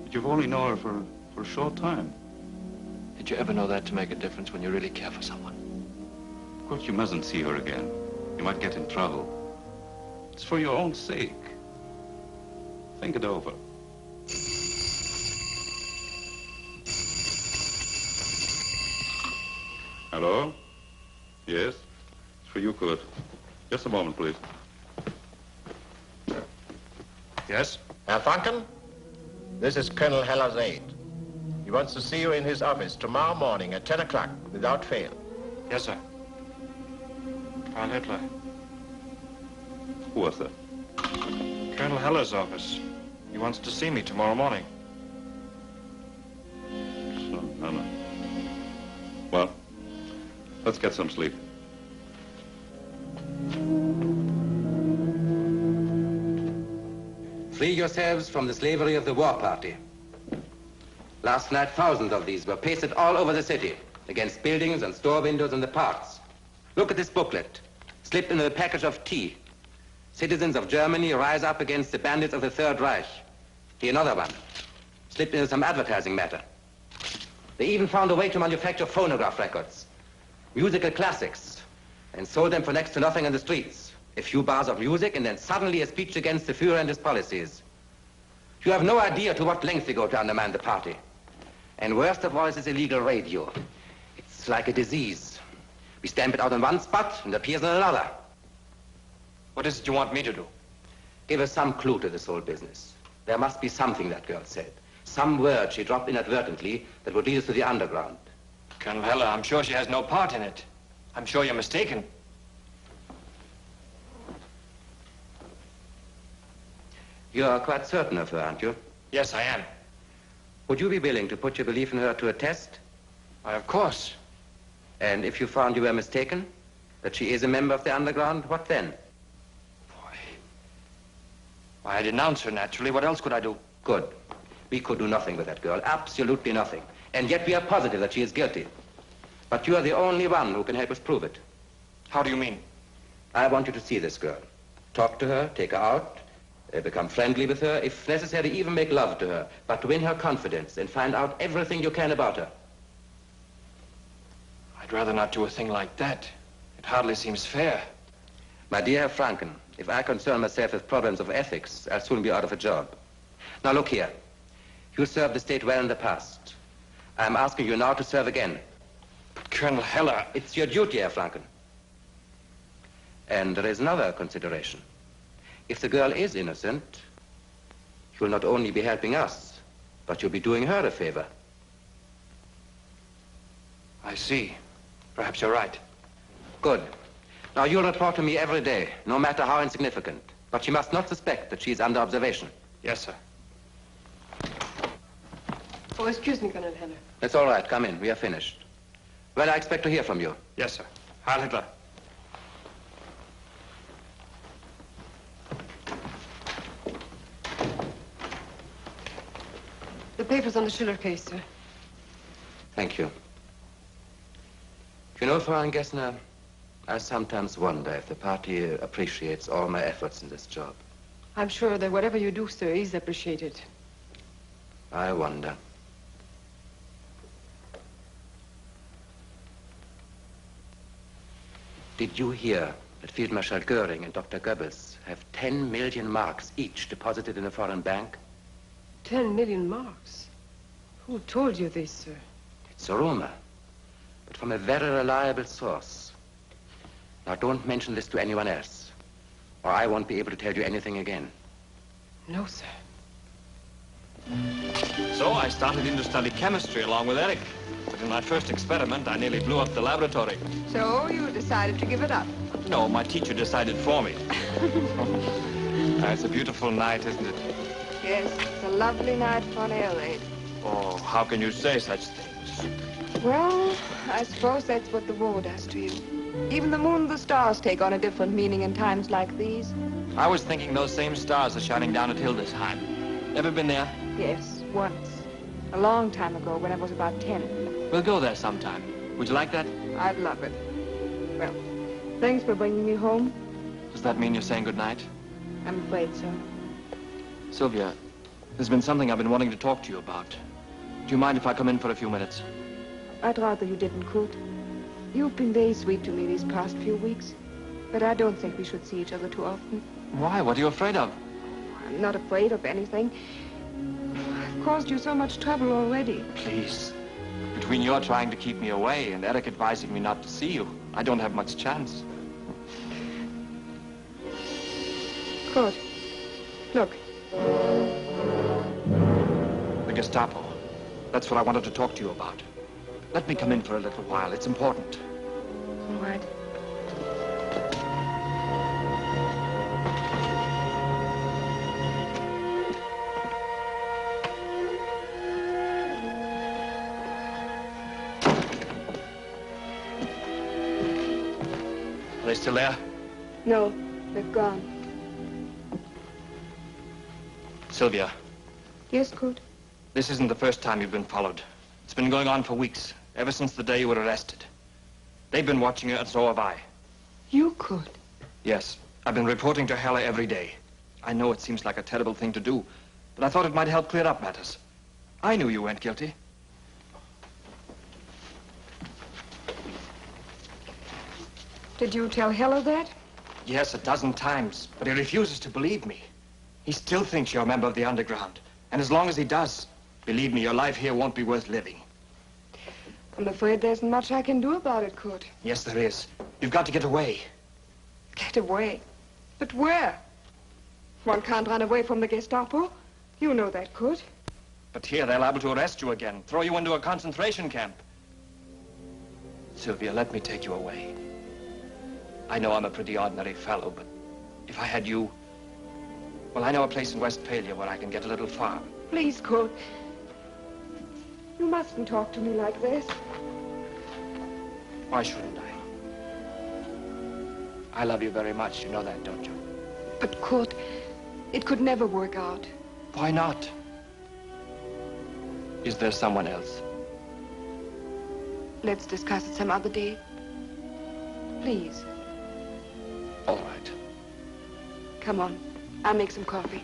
Speaker 3: But you've only known her for a short time.
Speaker 10: Did you ever know that to make a difference when you really care for someone?
Speaker 3: Of course, you mustn't see her again. You might get in trouble. It's for your own sake. Think it over. Hello? Yes? It's for you, Kurt. Just a moment, please.
Speaker 14: Yes? Herr Franken, this is Colonel Heller's aide. He wants to see you in his office tomorrow morning at 10 o'clock, without fail.
Speaker 10: Yes, sir. Karl Hitler.
Speaker 3: Who was that?
Speaker 10: Colonel Heller's office. He wants to see me tomorrow morning.
Speaker 3: So, no. Well, let's get some sleep.
Speaker 13: Free yourselves from the slavery of the war party. Last night, thousands of these were pasted all over the city, against buildings and store windows and the parks. Look at this booklet, slipped into a package of tea. Citizens of Germany rise up against the bandits of the Third Reich. Here another one, slipped into some advertising matter. They even found a way to manufacture phonograph records, musical classics, and sold them for next to nothing in the streets. A few bars of music, and then suddenly a speech against the Führer and his policies. You have no idea to what lengths they go to undermine the party. And worst of all is this illegal radio. It's like a disease. We stamp it out in one spot and it appears in another.
Speaker 10: What is it you want me to do?
Speaker 13: Give us some clue to this whole business. There must be something that girl said. Some word she dropped inadvertently that would lead us to the underground.
Speaker 10: Colonel Heller, I'm sure she has no part in it. I'm sure you're mistaken.
Speaker 13: You're quite certain of her, aren't you?
Speaker 10: Yes, I am.
Speaker 13: Would you be willing to put your belief in her to a test?
Speaker 10: Why, of course.
Speaker 13: And if you found you were mistaken, that she is a member of the underground, what then?
Speaker 10: Why, I denounce her, naturally. What else could I do?
Speaker 13: Good. We could do nothing with that girl, absolutely nothing. And yet we are positive that she is guilty. But you are the only one who can help us prove it.
Speaker 10: How do you mean?
Speaker 13: I want you to see this girl. Talk to her, take her out, become friendly with her, if necessary, even make love to her, but to win her confidence and find out everything you can about her.
Speaker 10: I'd rather not do a thing like that. It hardly seems fair.
Speaker 13: My dear Herr Franken, if I concern myself with problems of ethics, I'll soon be out of a job. Now look here. You served the state well in the past. I'm asking you now to serve again.
Speaker 10: But Colonel Heller...
Speaker 13: It's your duty, Herr Franken. And there is another consideration. If the girl is innocent, you'll not only be helping us, but you'll be doing her a favor.
Speaker 10: I see. Perhaps you're right.
Speaker 13: Good. Now, you'll report to me every day, no matter how insignificant. But she must not suspect that she's under observation.
Speaker 10: Yes, sir.
Speaker 16: Oh, excuse me, Colonel Heller.
Speaker 13: It's all right. Come in. We are finished. Well, I expect to hear from you.
Speaker 10: Yes, sir. Heil Hitler.
Speaker 16: The papers on the Schiller case, sir.
Speaker 13: Thank you. You know, Frau Gessner, I sometimes wonder if the party appreciates all my efforts in this job.
Speaker 16: I'm sure that whatever you do, sir, is appreciated.
Speaker 13: I wonder. Did you hear that Field Marshal Goering and Dr. Goebbels have 10 million marks each deposited in a foreign bank?
Speaker 16: 10 million marks? Who told you this, sir?
Speaker 13: It's a rumor, but from a very reliable source. Now, don't mention this to anyone else, or I won't be able to tell you anything again.
Speaker 16: No, sir.
Speaker 10: So I started in to study chemistry along with Eric. But in my first experiment, I nearly blew up the laboratory.
Speaker 11: So you decided to give it up?
Speaker 10: No, my teacher decided for me. It's a beautiful night, isn't it?
Speaker 11: Yes, it's a lovely night for an air raid.
Speaker 10: Oh, how can you say such things?
Speaker 11: Well, I suppose that's what the war does to you. Even the moon and the stars take on a different meaning in times like these.
Speaker 10: I was thinking those same stars are shining down at Hildesheim. Ever been there?
Speaker 11: Yes, once. A long time ago, when I was about 10.
Speaker 10: We'll go there sometime. Would you like that?
Speaker 11: I'd love it. Well, thanks for bringing me home.
Speaker 10: Does that mean you're saying goodnight?
Speaker 11: I'm afraid so.
Speaker 10: Sylvia, there's been something I've been wanting to talk to you about. Do you mind if I come in for a few minutes?
Speaker 11: I'd rather you didn't, Kurt. You've been very sweet to me these past few weeks, but I don't think we should see each other too often.
Speaker 10: Why? What are you afraid of?
Speaker 11: I'm not afraid of anything. I've caused you so much trouble already.
Speaker 10: Please. Between your trying to keep me away and Eric advising me not to see you, I don't have much chance.
Speaker 11: Kurt, look.
Speaker 10: The Gestapo. That's what I wanted to talk to you about. Let me come in for a little while. It's important.
Speaker 11: All right.
Speaker 10: Are they still there?
Speaker 11: No, they've gone.
Speaker 10: Sylvia.
Speaker 11: Yes, Kurt?
Speaker 10: This isn't the first time you've been followed. It's been going on for weeks, ever since the day you were arrested. They've been watching you, and so have I.
Speaker 11: You could?
Speaker 10: Yes. I've been reporting to Heller every day. I know it seems like a terrible thing to do, but I thought it might help clear up matters. I knew you weren't guilty.
Speaker 11: Did you tell Heller that?
Speaker 10: Yes, a dozen times, but he refuses to believe me. He still thinks you're a member of the underground, and as long as he does, believe me, your life here won't be worth living.
Speaker 11: I'm afraid there isn't much I can do about it, Kurt.
Speaker 10: Yes, there is. You've got to get away.
Speaker 11: Get away? But where? One can't run away from the Gestapo. You know that, Kurt.
Speaker 10: But here they're liable to arrest you again, throw you into a concentration camp. Sylvia, let me take you away. I know I'm a pretty ordinary fellow, but if I had you... Well, I know a place in Westphalia where I can get a little farm.
Speaker 11: Please, Kurt. You mustn't talk to me like this.
Speaker 10: Why shouldn't I? I love you very much, you know that, don't you?
Speaker 11: But, Kurt, it could never work out.
Speaker 10: Why not? Is there someone else?
Speaker 11: Let's discuss it some other day. Please.
Speaker 10: All right.
Speaker 11: Come on. I'll make some coffee.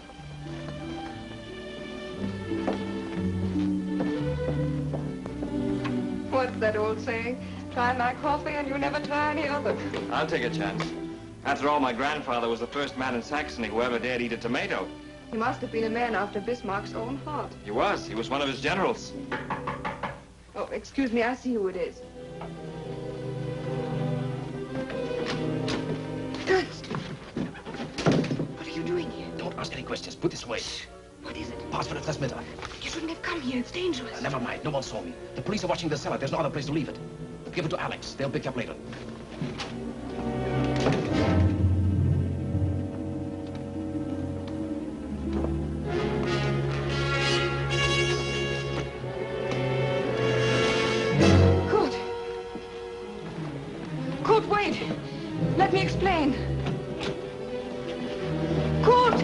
Speaker 11: What's that old saying? Try my coffee and you never try any other.
Speaker 10: I'll take a chance. After all, my grandfather was the first man in Saxony who ever dared eat a tomato.
Speaker 11: He must have been a man after Bismarck's own heart.
Speaker 10: He was. He was one of his generals.
Speaker 11: Oh, excuse me. I see who it is.
Speaker 21: What are you doing here? Don't ask any questions. Put this away.
Speaker 11: What is it?
Speaker 21: Pass for the transmitter.
Speaker 11: You shouldn't have come here. It's dangerous.
Speaker 21: Never mind. No one saw me. The police are watching the cellar. There's no other place to leave it. Give it to Alex. They'll pick you up later.
Speaker 11: Kurt, wait. Let me explain. Kurt!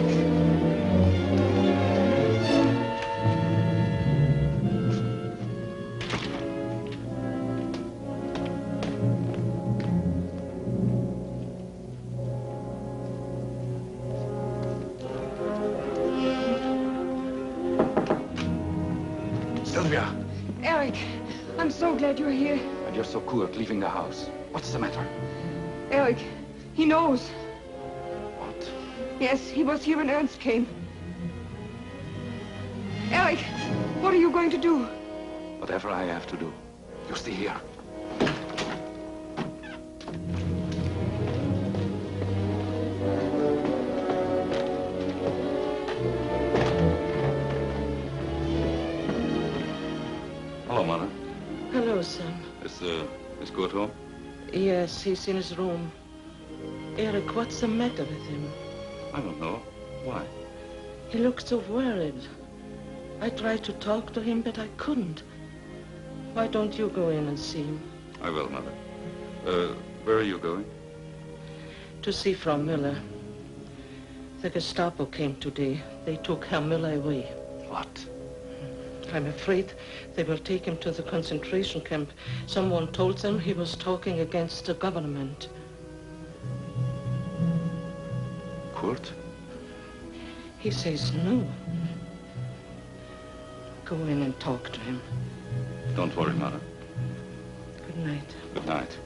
Speaker 21: Sylvia!
Speaker 11: Eric, I'm so glad you're here.
Speaker 3: And you're so cool at leaving the house. What's the matter?
Speaker 11: Eric, he knows.
Speaker 3: What?
Speaker 11: Yes, he was here when Ernst came. Eric, what are you going to do?
Speaker 3: Whatever I have to do. You stay here. Hello, Mother.
Speaker 8: Hello, son.
Speaker 3: Is Kurt home?
Speaker 8: Yes, he's in his room. Eric, what's the matter with him?
Speaker 3: I don't know. Why?
Speaker 8: He looks so worried. I tried to talk to him, but I couldn't. Why don't you go in and see him?
Speaker 3: I will, Mother. Where are you going?
Speaker 8: To see Frau Müller. The Gestapo came today. They took Herr Müller away.
Speaker 3: What?
Speaker 8: I'm afraid they will take him to the concentration camp. Someone told them he was talking against the government.
Speaker 3: Kurt?
Speaker 8: He says no. Go in and talk to him.
Speaker 3: Don't worry, Mother.
Speaker 8: Good night.
Speaker 3: Good night.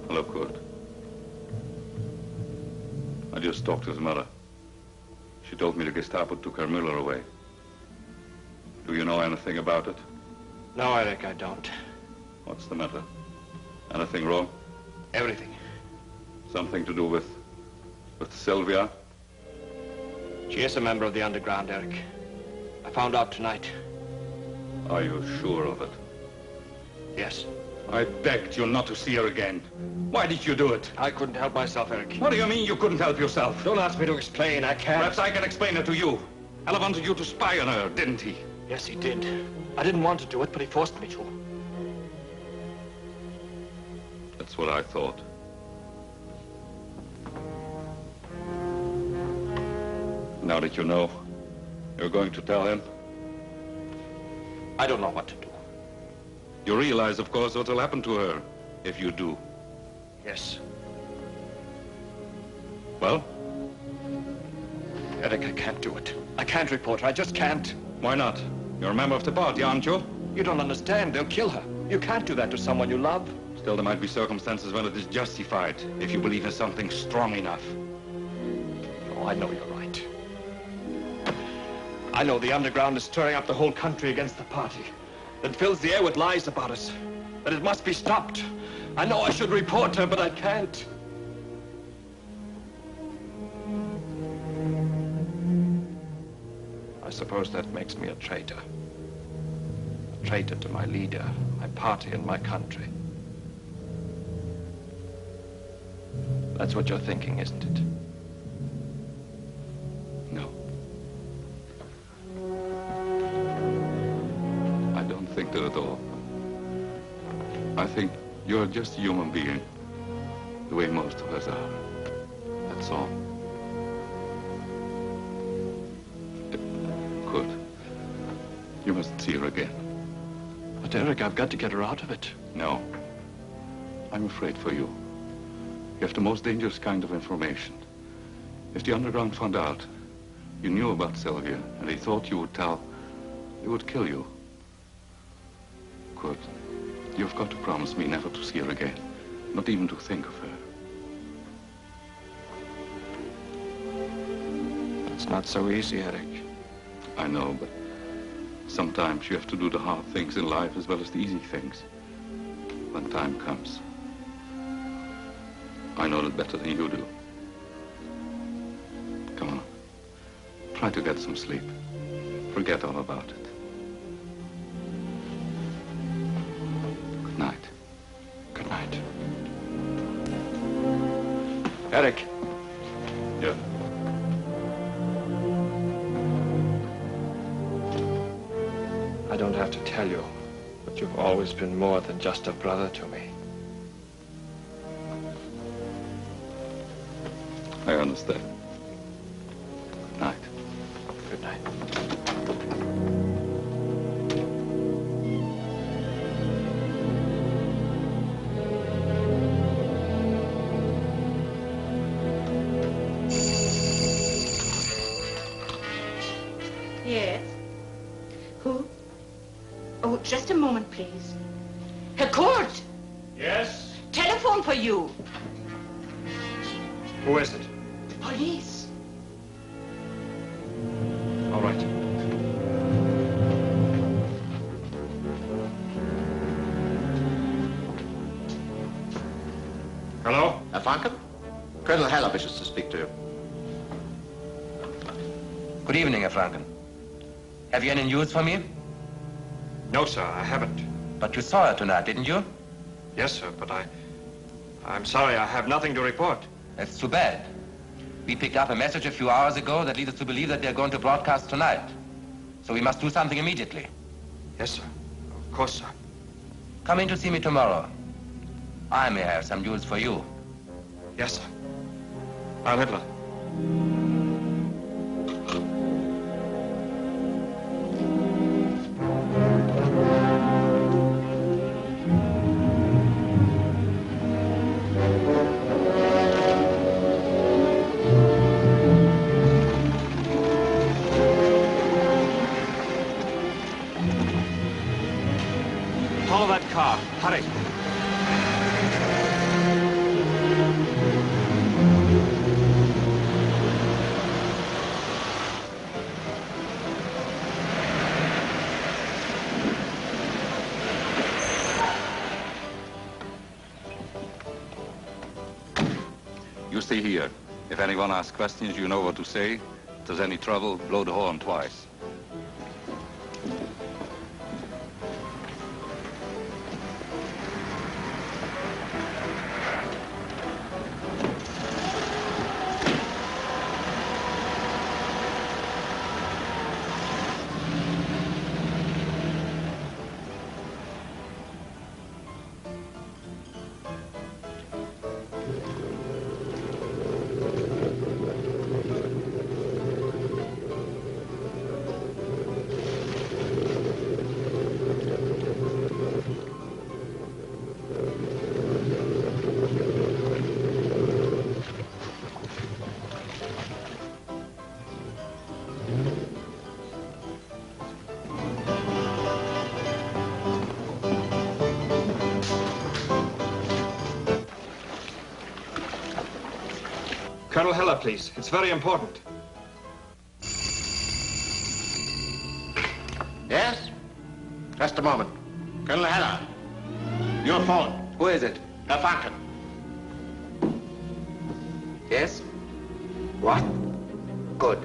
Speaker 3: Hello, Kurt. I just talked to his mother. She told me the Gestapo took Herr Müller away. Do you know anything about it?
Speaker 10: No, Eric, I don't.
Speaker 3: What's the matter? Anything wrong?
Speaker 10: Everything.
Speaker 3: Something to do with Sylvia?
Speaker 10: She is a member of the underground, Eric. I found out tonight.
Speaker 3: Are you sure of it?
Speaker 10: Yes.
Speaker 3: I begged you not to see her again. Why did you do it?
Speaker 10: I couldn't help myself, Eric.
Speaker 3: What do you mean you couldn't help yourself?
Speaker 10: Don't ask me to explain. I can't.
Speaker 3: Perhaps I can explain it to you. Ella wanted you to spy on her, didn't he?
Speaker 10: Yes, he did. I didn't want to do it, but he forced me to.
Speaker 3: That's what I thought. Now that you know, you're going to tell him?
Speaker 10: I don't know what to do.
Speaker 3: You realize, of course, what will happen to her if you do.
Speaker 10: Yes.
Speaker 3: Well?
Speaker 10: Eric, I can't do it. I can't report her. I just can't.
Speaker 3: Why not? You're a member of the party, aren't you?
Speaker 10: You don't understand. They'll kill her. You can't do that to someone you love.
Speaker 3: Still, there might be circumstances when it is justified, if you believe in something strong enough.
Speaker 10: Oh, I know you're right. I know the underground is stirring up the whole country against the party. That fills the air with lies about us. That it must be stopped. I know I should report her, but I can't. I suppose that makes me a traitor. A traitor to my leader, my party, and my country. That's what you're thinking, isn't it?
Speaker 3: No. I don't think that at all. I think you're just a human being, the way most of us are. That's all. Good. You mustn't see her again.
Speaker 10: But Eric, I've got to get her out of it.
Speaker 3: No. I'm afraid for you. You have the most dangerous kind of information. If the underground found out you knew about Sylvia and they thought you would tell, they would kill you. Good. You've got to promise me never to see her again. Not even to think of her.
Speaker 10: It's not so easy, Eric.
Speaker 3: I know, but sometimes you have to do the hard things in life as well as the easy things. When time comes. I know that better than you do. Come on. Try to get some sleep. Forget all about it. Good night.
Speaker 10: Good night. Eric.
Speaker 3: Yeah.
Speaker 10: I don't have to tell you, but you've always been more than just a brother to me.
Speaker 3: I understand. Good night.
Speaker 10: Good night.
Speaker 1: Yes? Who? Oh, just a moment, please. Herr Kurt!
Speaker 22: Yes?
Speaker 1: Telephone for you.
Speaker 10: Who is it?
Speaker 1: Police.
Speaker 10: All right.
Speaker 22: Hello?
Speaker 14: Franken? Colonel Heller wishes to speak to you.
Speaker 13: Good evening, Herr Franken. Have you any news for me?
Speaker 10: No, sir, I haven't.
Speaker 13: But you saw her tonight, didn't you?
Speaker 10: Yes, sir, but I'm sorry, I have nothing to report.
Speaker 13: That's too bad. We picked up a message a few hours ago that leads us to believe that they're going to broadcast tonight. So we must do something immediately.
Speaker 10: Yes, sir. Of course, sir.
Speaker 13: Come in to see me tomorrow. I may have some news for you.
Speaker 10: Yes, sir. Heil Hitler. Follow that car. Hurry.
Speaker 3: You stay here. If anyone asks questions, you know what to say. If there's any trouble, blow the horn twice.
Speaker 10: Colonel Heller, please. It's very important.
Speaker 14: Yes? Just a moment. Colonel Heller, your phone.
Speaker 13: Who is it?
Speaker 14: Confronting.
Speaker 13: Yes? What? Good.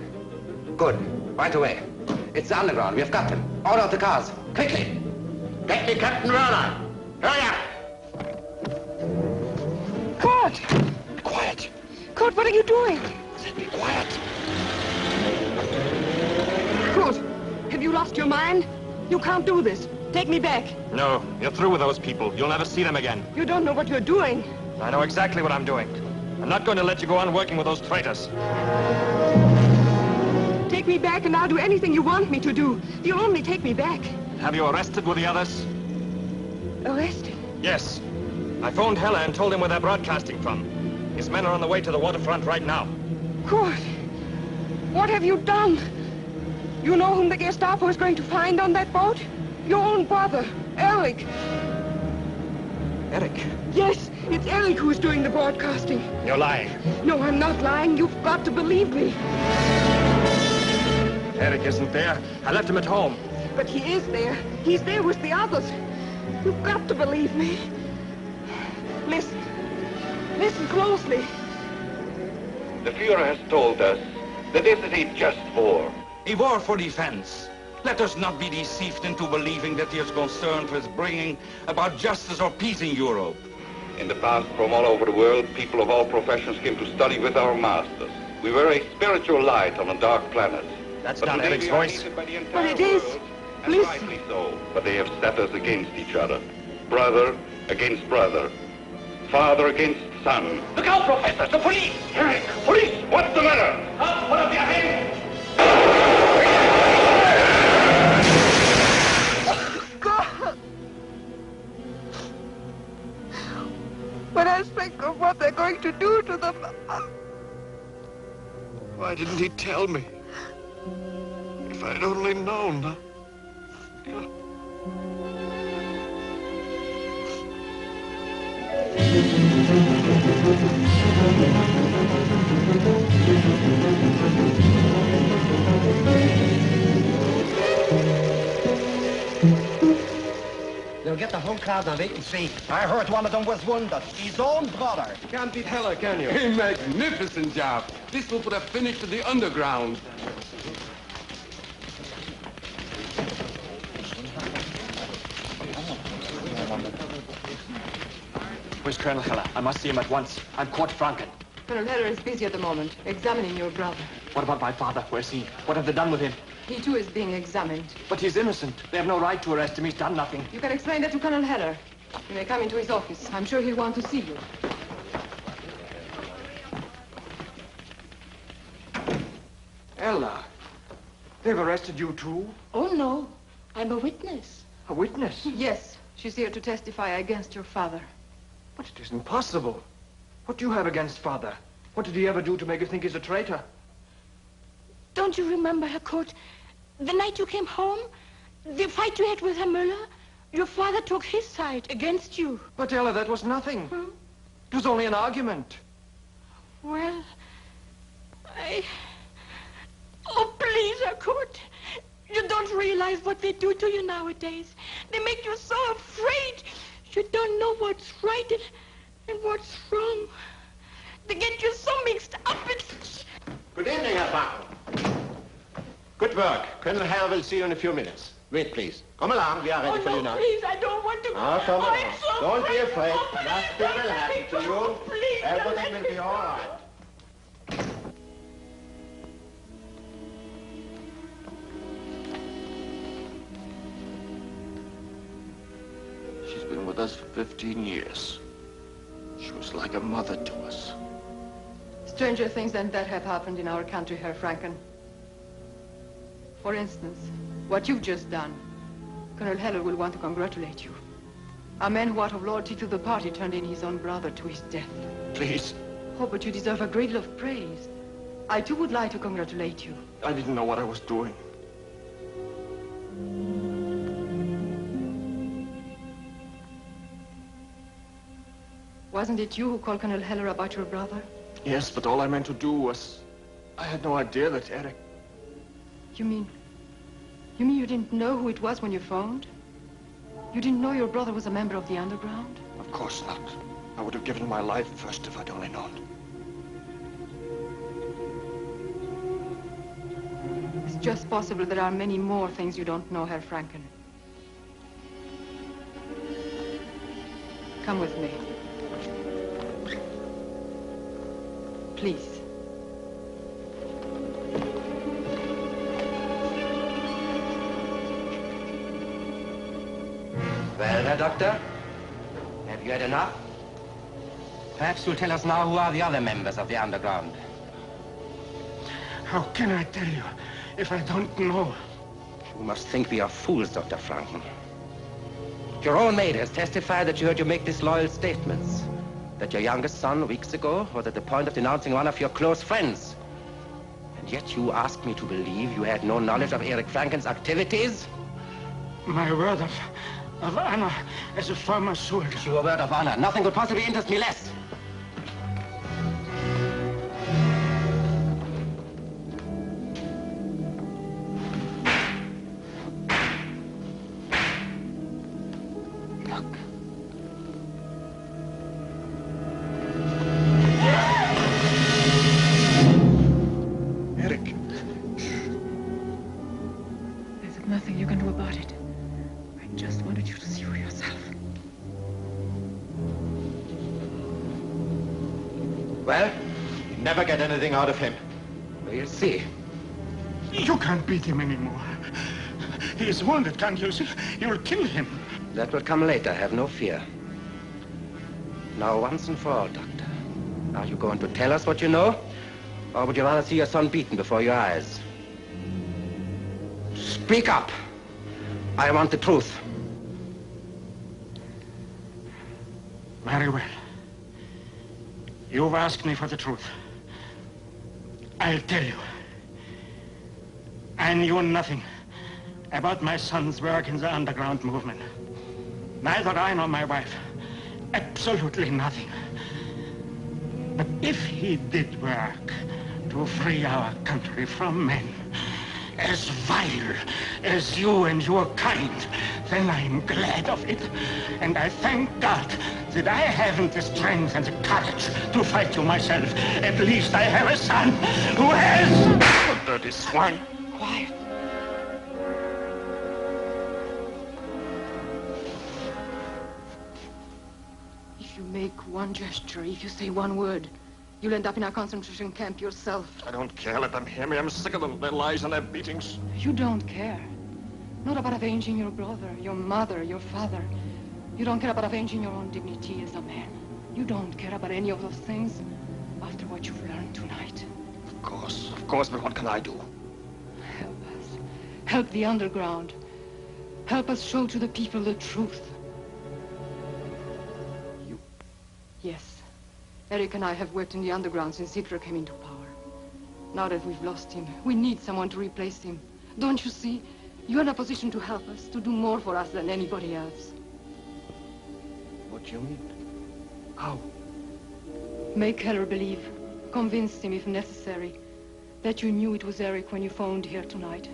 Speaker 13: Good. Right away. It's the underground. We have got them. Out of the cars. Quickly.
Speaker 14: Get me Captain Verne. Hurry up.
Speaker 11: Kurt!
Speaker 18: Be quiet.
Speaker 11: Kurt, what are you doing?
Speaker 18: Be quiet.
Speaker 11: Kurt, have you lost your mind? You can't do this. Take me back.
Speaker 10: No, you're through with those people. You'll never see them again.
Speaker 11: You don't know what you're doing.
Speaker 10: I know exactly what I'm doing. I'm not going to let you go on working with those traitors.
Speaker 11: Take me back and I'll do anything you want me to do. You only take me back.
Speaker 10: Have you arrested with the others?
Speaker 11: Arrested?
Speaker 10: Yes. I phoned Heller and told him where they're broadcasting from. His men are on the way to the waterfront right now.
Speaker 11: Kurt, what have you done? You know whom the Gestapo is going to find on that boat? Your own brother, Eric.
Speaker 10: Eric?
Speaker 11: Yes, it's Eric who's doing the broadcasting.
Speaker 10: You're lying.
Speaker 11: No, I'm not lying. You've got to believe me.
Speaker 10: Eric isn't there. I left him at home.
Speaker 11: But he is there. He's there with the others. You've got to believe me. Listen. Listen closely.
Speaker 3: The Führer has told us that this is a just war.
Speaker 12: A war for defense. Let us not be deceived into believing that he is concerned with bringing about justice or peace in Europe.
Speaker 3: In the past, from all over the world, people of all professions came to study with our masters. We were a spiritual light on a dark planet.
Speaker 10: That's
Speaker 3: but
Speaker 10: not
Speaker 3: today
Speaker 10: Eric's
Speaker 3: we are
Speaker 10: voice.
Speaker 3: hated by the entire
Speaker 11: But it is.
Speaker 3: world, and
Speaker 11: Listen.
Speaker 3: rightly so. But they have set us against each other. Brother against brother. Father against son.
Speaker 14: Look out, Professor! The police!
Speaker 3: Eric! Police! What's the matter?
Speaker 14: Up, put up your hands!
Speaker 11: When I think of what they're going to do to them...
Speaker 9: Why didn't he tell me? If I'd only known.
Speaker 17: They'll get the whole crowd on wait and see. I heard one of them was wounded. His own brother.
Speaker 19: Can't beat Heller, can you? A magnificent job. This will put a finish to the underground.
Speaker 10: Where's Colonel Heller? I must see him at once. I'm Confronting.
Speaker 16: Colonel Heller is busy at the moment, examining your brother.
Speaker 10: What about my father? Where's he? What have they done with him?
Speaker 16: He too is being examined.
Speaker 10: But he's innocent. They have no right to arrest him. He's done nothing.
Speaker 16: You can explain that to Colonel Heller. You may come into his office. I'm sure he'll want to see you.
Speaker 10: Ella, they've arrested you too?
Speaker 1: Oh, no. I'm a witness.
Speaker 10: A witness?
Speaker 16: Yes, she's here to testify against your father.
Speaker 10: But it isn't possible. What do you have against father? What did he ever do to make you think he's a traitor?
Speaker 1: Don't you remember, Herr Kurt, the night you came home? The fight you had with Herr Müller? Your father took his side against you.
Speaker 10: But Ella, that was nothing. It was only an argument.
Speaker 1: Well, Oh, please, Herr Kurt. You don't realize what they do to you nowadays. They make you so afraid. You don't know what's right and what's wrong. They get you so mixed up. It's...
Speaker 14: Good evening, Herr Bachmann. Good work. Colonel Heller will see you in a few minutes. Wait, please. Come along. We are ready for you now.
Speaker 1: Please, I don't want to go.
Speaker 14: Oh, come along.
Speaker 1: I'm so
Speaker 14: Don't be
Speaker 1: afraid.
Speaker 14: afraid.
Speaker 1: Oh, please,
Speaker 14: Nothing
Speaker 1: don't
Speaker 14: will
Speaker 1: let
Speaker 14: happen
Speaker 1: me
Speaker 14: to you.
Speaker 1: go. Please, don't
Speaker 14: Everything
Speaker 1: let
Speaker 14: will
Speaker 1: me
Speaker 14: be all right.
Speaker 2: She's been with us for 15 years. She was like a mother to us.
Speaker 16: Stranger things than that have happened in our country, Herr Franken. For instance, what you've just done. Colonel Heller will want to congratulate you. A man who out of loyalty to the party turned in his own brother to his death.
Speaker 10: Please.
Speaker 16: Oh, but you deserve a great deal of praise. I too would like to congratulate you.
Speaker 10: I didn't know what I was doing.
Speaker 16: Wasn't it you who called Colonel Heller about your brother?
Speaker 22: Yes, but all I meant to do was... I had no idea that Eric...
Speaker 16: You mean you didn't know who it was when you phoned? You didn't know your brother was a member of the underground?
Speaker 22: Of course not. I would have given my life first if I'd only known.
Speaker 16: It's just possible there are many more things you don't know, Herr Franken. Come with me. Please.
Speaker 13: Well, Herr Doctor, have you had enough? Perhaps you'll tell us now who are the other members of the underground.
Speaker 22: How can I tell you if I don't know?
Speaker 13: You must think we are fools, Dr. Franken. Your own maid has testified that she heard you make disloyal statements. That your youngest son, weeks ago, was at the point of denouncing one of your close friends. And yet you ask me to believe you had no knowledge of Eric Franken's activities?
Speaker 22: My word of honor as a former soldier.
Speaker 13: Your word of honor. Nothing could possibly interest me less.
Speaker 22: Get anything out of him.
Speaker 13: We'll see.
Speaker 22: You can't beat him anymore. He is wounded, can't you see? You'll kill him.
Speaker 13: That will come later, have no fear. Now, once and for all, Doctor, are you going to tell us what you know? Or would you rather see your son beaten before your eyes? Speak up. I want the truth.
Speaker 22: Very well. You've asked me for the truth. I'll tell you. I knew nothing about my son's work in the underground movement. Neither I nor my wife. Absolutely nothing. But if he did work to free our country from men as vile as you and your kind, then I'm glad of it. And I thank God that I haven't the strength and the courage to fight you myself. At least I have a son who has... Oh, dirty swine.
Speaker 16: Quiet. If you make one gesture, if you say one word, you'll end up in a concentration camp yourself.
Speaker 22: I don't care. Let them hear me. I'm sick of their lies and their beatings.
Speaker 16: You don't care. Not about avenging your brother, your mother, your father. You don't care about avenging your own dignity as a man. You don't care about any of those things after what you've learned tonight.
Speaker 22: Of course, but what can I do?
Speaker 16: Help us. Help the underground. Help us show to the people the truth.
Speaker 22: You?
Speaker 16: Yes. Eric and I have worked in the underground since Hitler came into power. Now that we've lost him, we need someone to replace him. Don't you see? You're in a position to help us, to do more for us than anybody else.
Speaker 22: What do you mean? How?
Speaker 16: Make Heller believe, convince him if necessary, that you knew it was Eric when you phoned here tonight.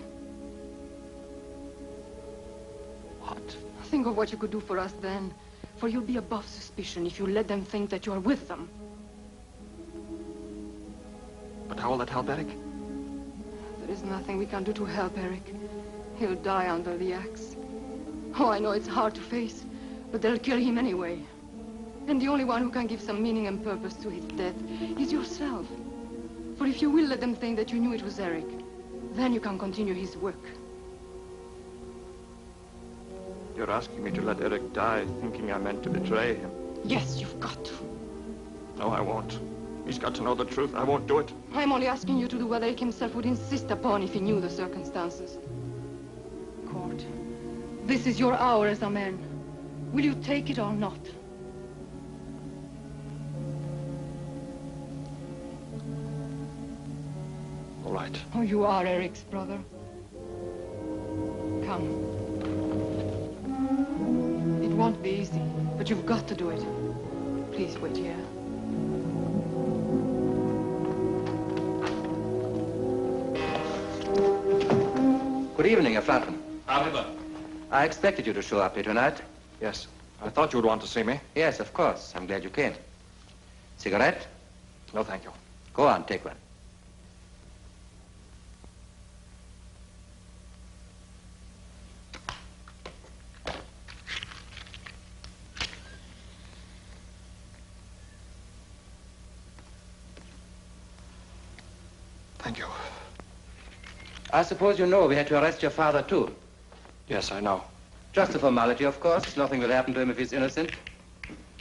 Speaker 22: What?
Speaker 16: Think of what you could do for us then, for you'll be above suspicion if you let them think that you're with them.
Speaker 22: But how will that help Eric?
Speaker 16: There is nothing we can do to help Eric. He'll die under the axe. Oh, I know it's hard to face, but they'll kill him anyway. And the only one who can give some meaning and purpose to his death is yourself. For if you will let them think that you knew it was Eric, then you can continue his work.
Speaker 22: You're asking me to let Eric die, thinking I meant to betray him.
Speaker 16: Yes, you've got to.
Speaker 22: No, I won't. He's got to know the truth. I won't do it.
Speaker 16: I'm only asking you to do what Eric himself would insist upon if he knew the circumstances. Court, this is your hour as a man. Will you take it or not?
Speaker 22: All right.
Speaker 16: Oh, you are Eric's brother. Come. It won't be easy, but you've got to do it. Please wait here.
Speaker 13: Good evening, Franklin.
Speaker 10: Arriba.
Speaker 13: I expected you to show up here tonight.
Speaker 10: Yes. I thought you would want to see me.
Speaker 13: Yes, of course. I'm glad you came. Cigarette?
Speaker 10: No, thank you.
Speaker 13: Go on, take one.
Speaker 10: Thank you.
Speaker 13: I suppose you know we had to arrest your father, too.
Speaker 10: Yes, I know.
Speaker 13: Just a formality, of course. Nothing will happen to him if he's innocent.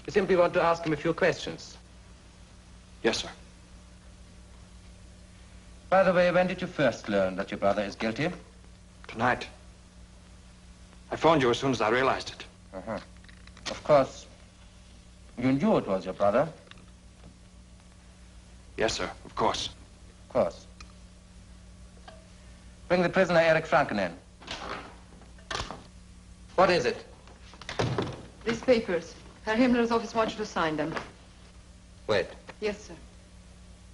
Speaker 13: We simply want to ask him a few questions.
Speaker 10: Yes, sir.
Speaker 13: By the way, when did you first learn that your brother is guilty?
Speaker 10: Tonight. I phoned you as soon as I realized it.
Speaker 13: Uh-huh. Of course, you knew it was your brother.
Speaker 10: Yes, sir, of course.
Speaker 13: Of course. Bring the prisoner Eric Franken in. What is it?
Speaker 16: These papers. Herr Himmler's office wants you to sign them.
Speaker 13: Wait.
Speaker 16: Yes, sir.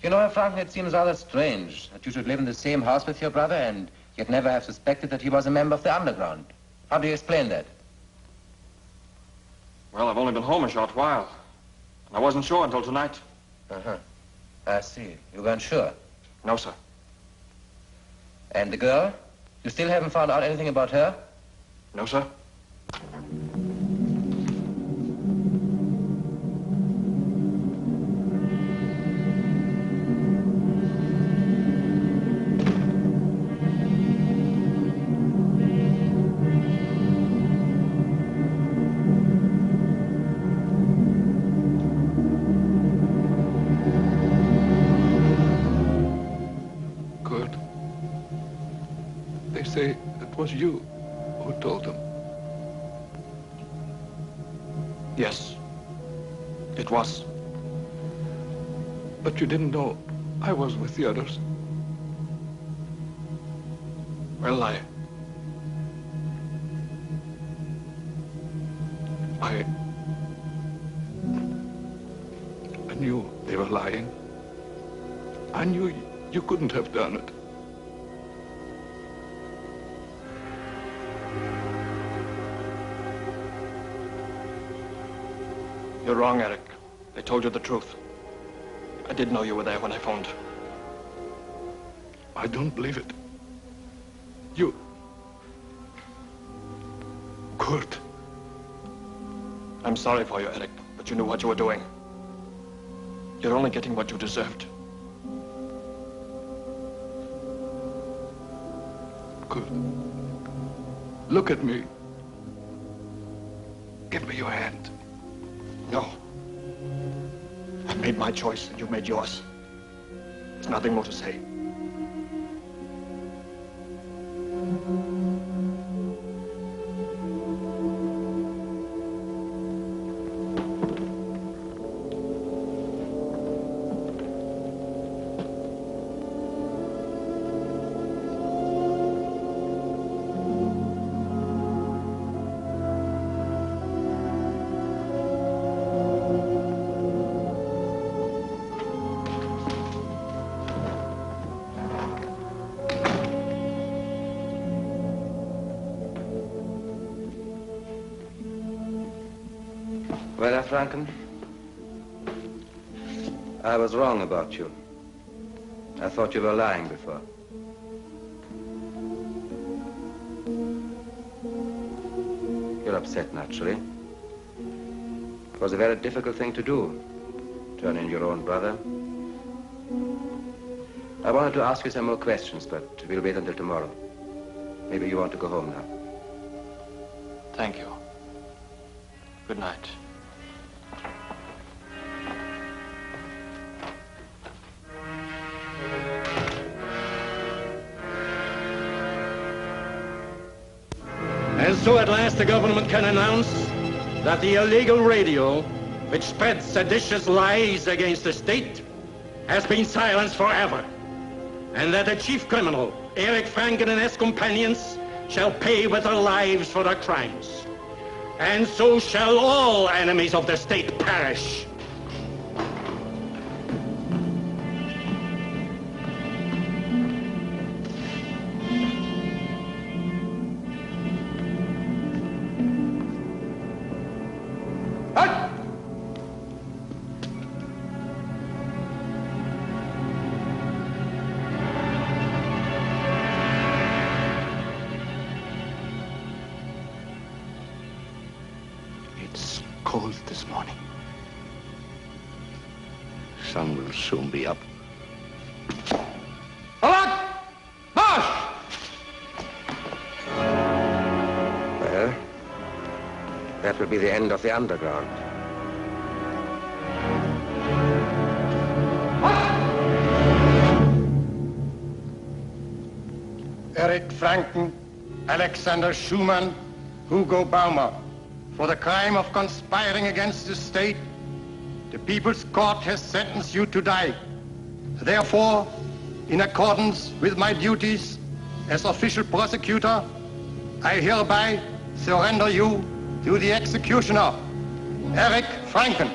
Speaker 13: You know, Herr Franken, it seems rather strange that you should live in the same house with your brother and yet never have suspected that he was a member of the underground. How do you explain that?
Speaker 10: Well, I've only been home a short while. And I wasn't sure until tonight.
Speaker 13: Uh-huh. I see. You weren't sure?
Speaker 10: No, sir.
Speaker 13: And the girl? You still haven't found out anything about her?
Speaker 10: No, sir.
Speaker 19: It was you who told them.
Speaker 10: Yes, it was.
Speaker 19: But you didn't know I was with the others.
Speaker 10: Well, I
Speaker 19: knew they were lying. I knew you couldn't have done it.
Speaker 10: You're wrong, Eric. They told you the truth. I did know you were there when I phoned.
Speaker 19: I don't believe it. You... Kurt.
Speaker 10: I'm sorry for you, Eric, but you knew what you were doing. You're only getting what you deserved.
Speaker 19: Kurt. Look at me. Give me your hand.
Speaker 10: No. I've made my choice, and you've made yours. There's nothing more to say.
Speaker 13: Well, Franken, I was wrong about you. I thought you were lying before. You're upset, naturally. It was a very difficult thing to do, turn in your own brother. I wanted to ask you some more questions, but we'll wait until tomorrow. Maybe you want to go home now.
Speaker 10: Thank you. Good night.
Speaker 21: And so at last the government can announce that the illegal radio, which spreads seditious lies against the state, has been silenced forever. And that the chief criminal, Eric Franken and his companions, shall pay with their lives for their crimes. And so shall all enemies of the state perish.
Speaker 2: soon be up.
Speaker 17: Alert! March!
Speaker 13: Well, that will be the end of the underground.
Speaker 17: Eric Franken, Alexander Schumann, Hugo Baumer. For the crime of conspiring against the state, the People's Court has sentenced you to die. Therefore, in accordance with my duties as official prosecutor, I hereby surrender you to the executioner, Eric Franken.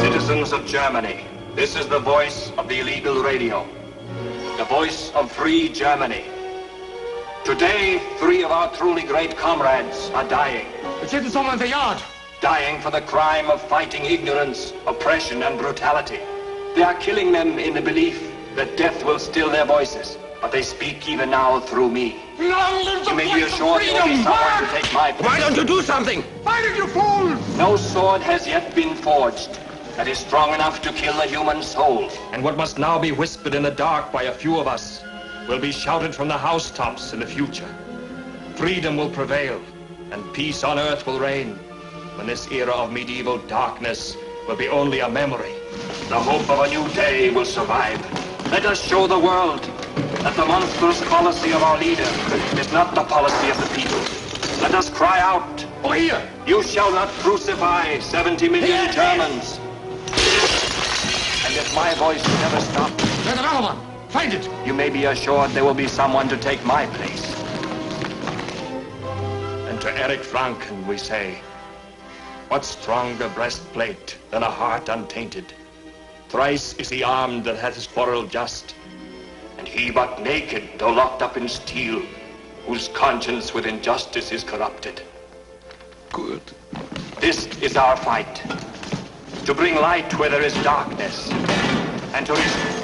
Speaker 10: Citizens of Germany, this is the voice of the illegal radio. The voice of free Germany. Today, 3 of our truly great comrades are dying.
Speaker 17: It's in someone in the yard.
Speaker 10: Dying for the crime of fighting ignorance, oppression, and brutality. They are killing them in the belief that death will still their voices. But they speak even now through me.
Speaker 17: Long live the
Speaker 10: You may be assured there will be someone to take my place.
Speaker 13: Why don't you do something?
Speaker 17: Fight it, you fool!
Speaker 10: No sword has yet been forged that is strong enough to kill a human soul. And what must now be whispered in the dark by a few of us will be shouted from the housetops in the future. Freedom will prevail, and peace on earth will reign, when this era of medieval darkness will be only a memory. The hope of a new day will survive. Let us show the world that the monstrous policy of our leader is not the policy of the people. Let us cry out,
Speaker 17: "Oh, here!
Speaker 10: You shall not crucify 70 million Germans." And if my voice never stops,
Speaker 17: there's another one. Find it.
Speaker 10: You may be assured there will be someone to take my place. And to Eric Franken we say, what stronger breastplate than a heart untainted? Thrice is he armed that hath his quarrel just, and he but naked, though locked up in steel, whose conscience with injustice is corrupted.
Speaker 19: Good.
Speaker 10: This is our fight, to bring light where there is darkness, and to restore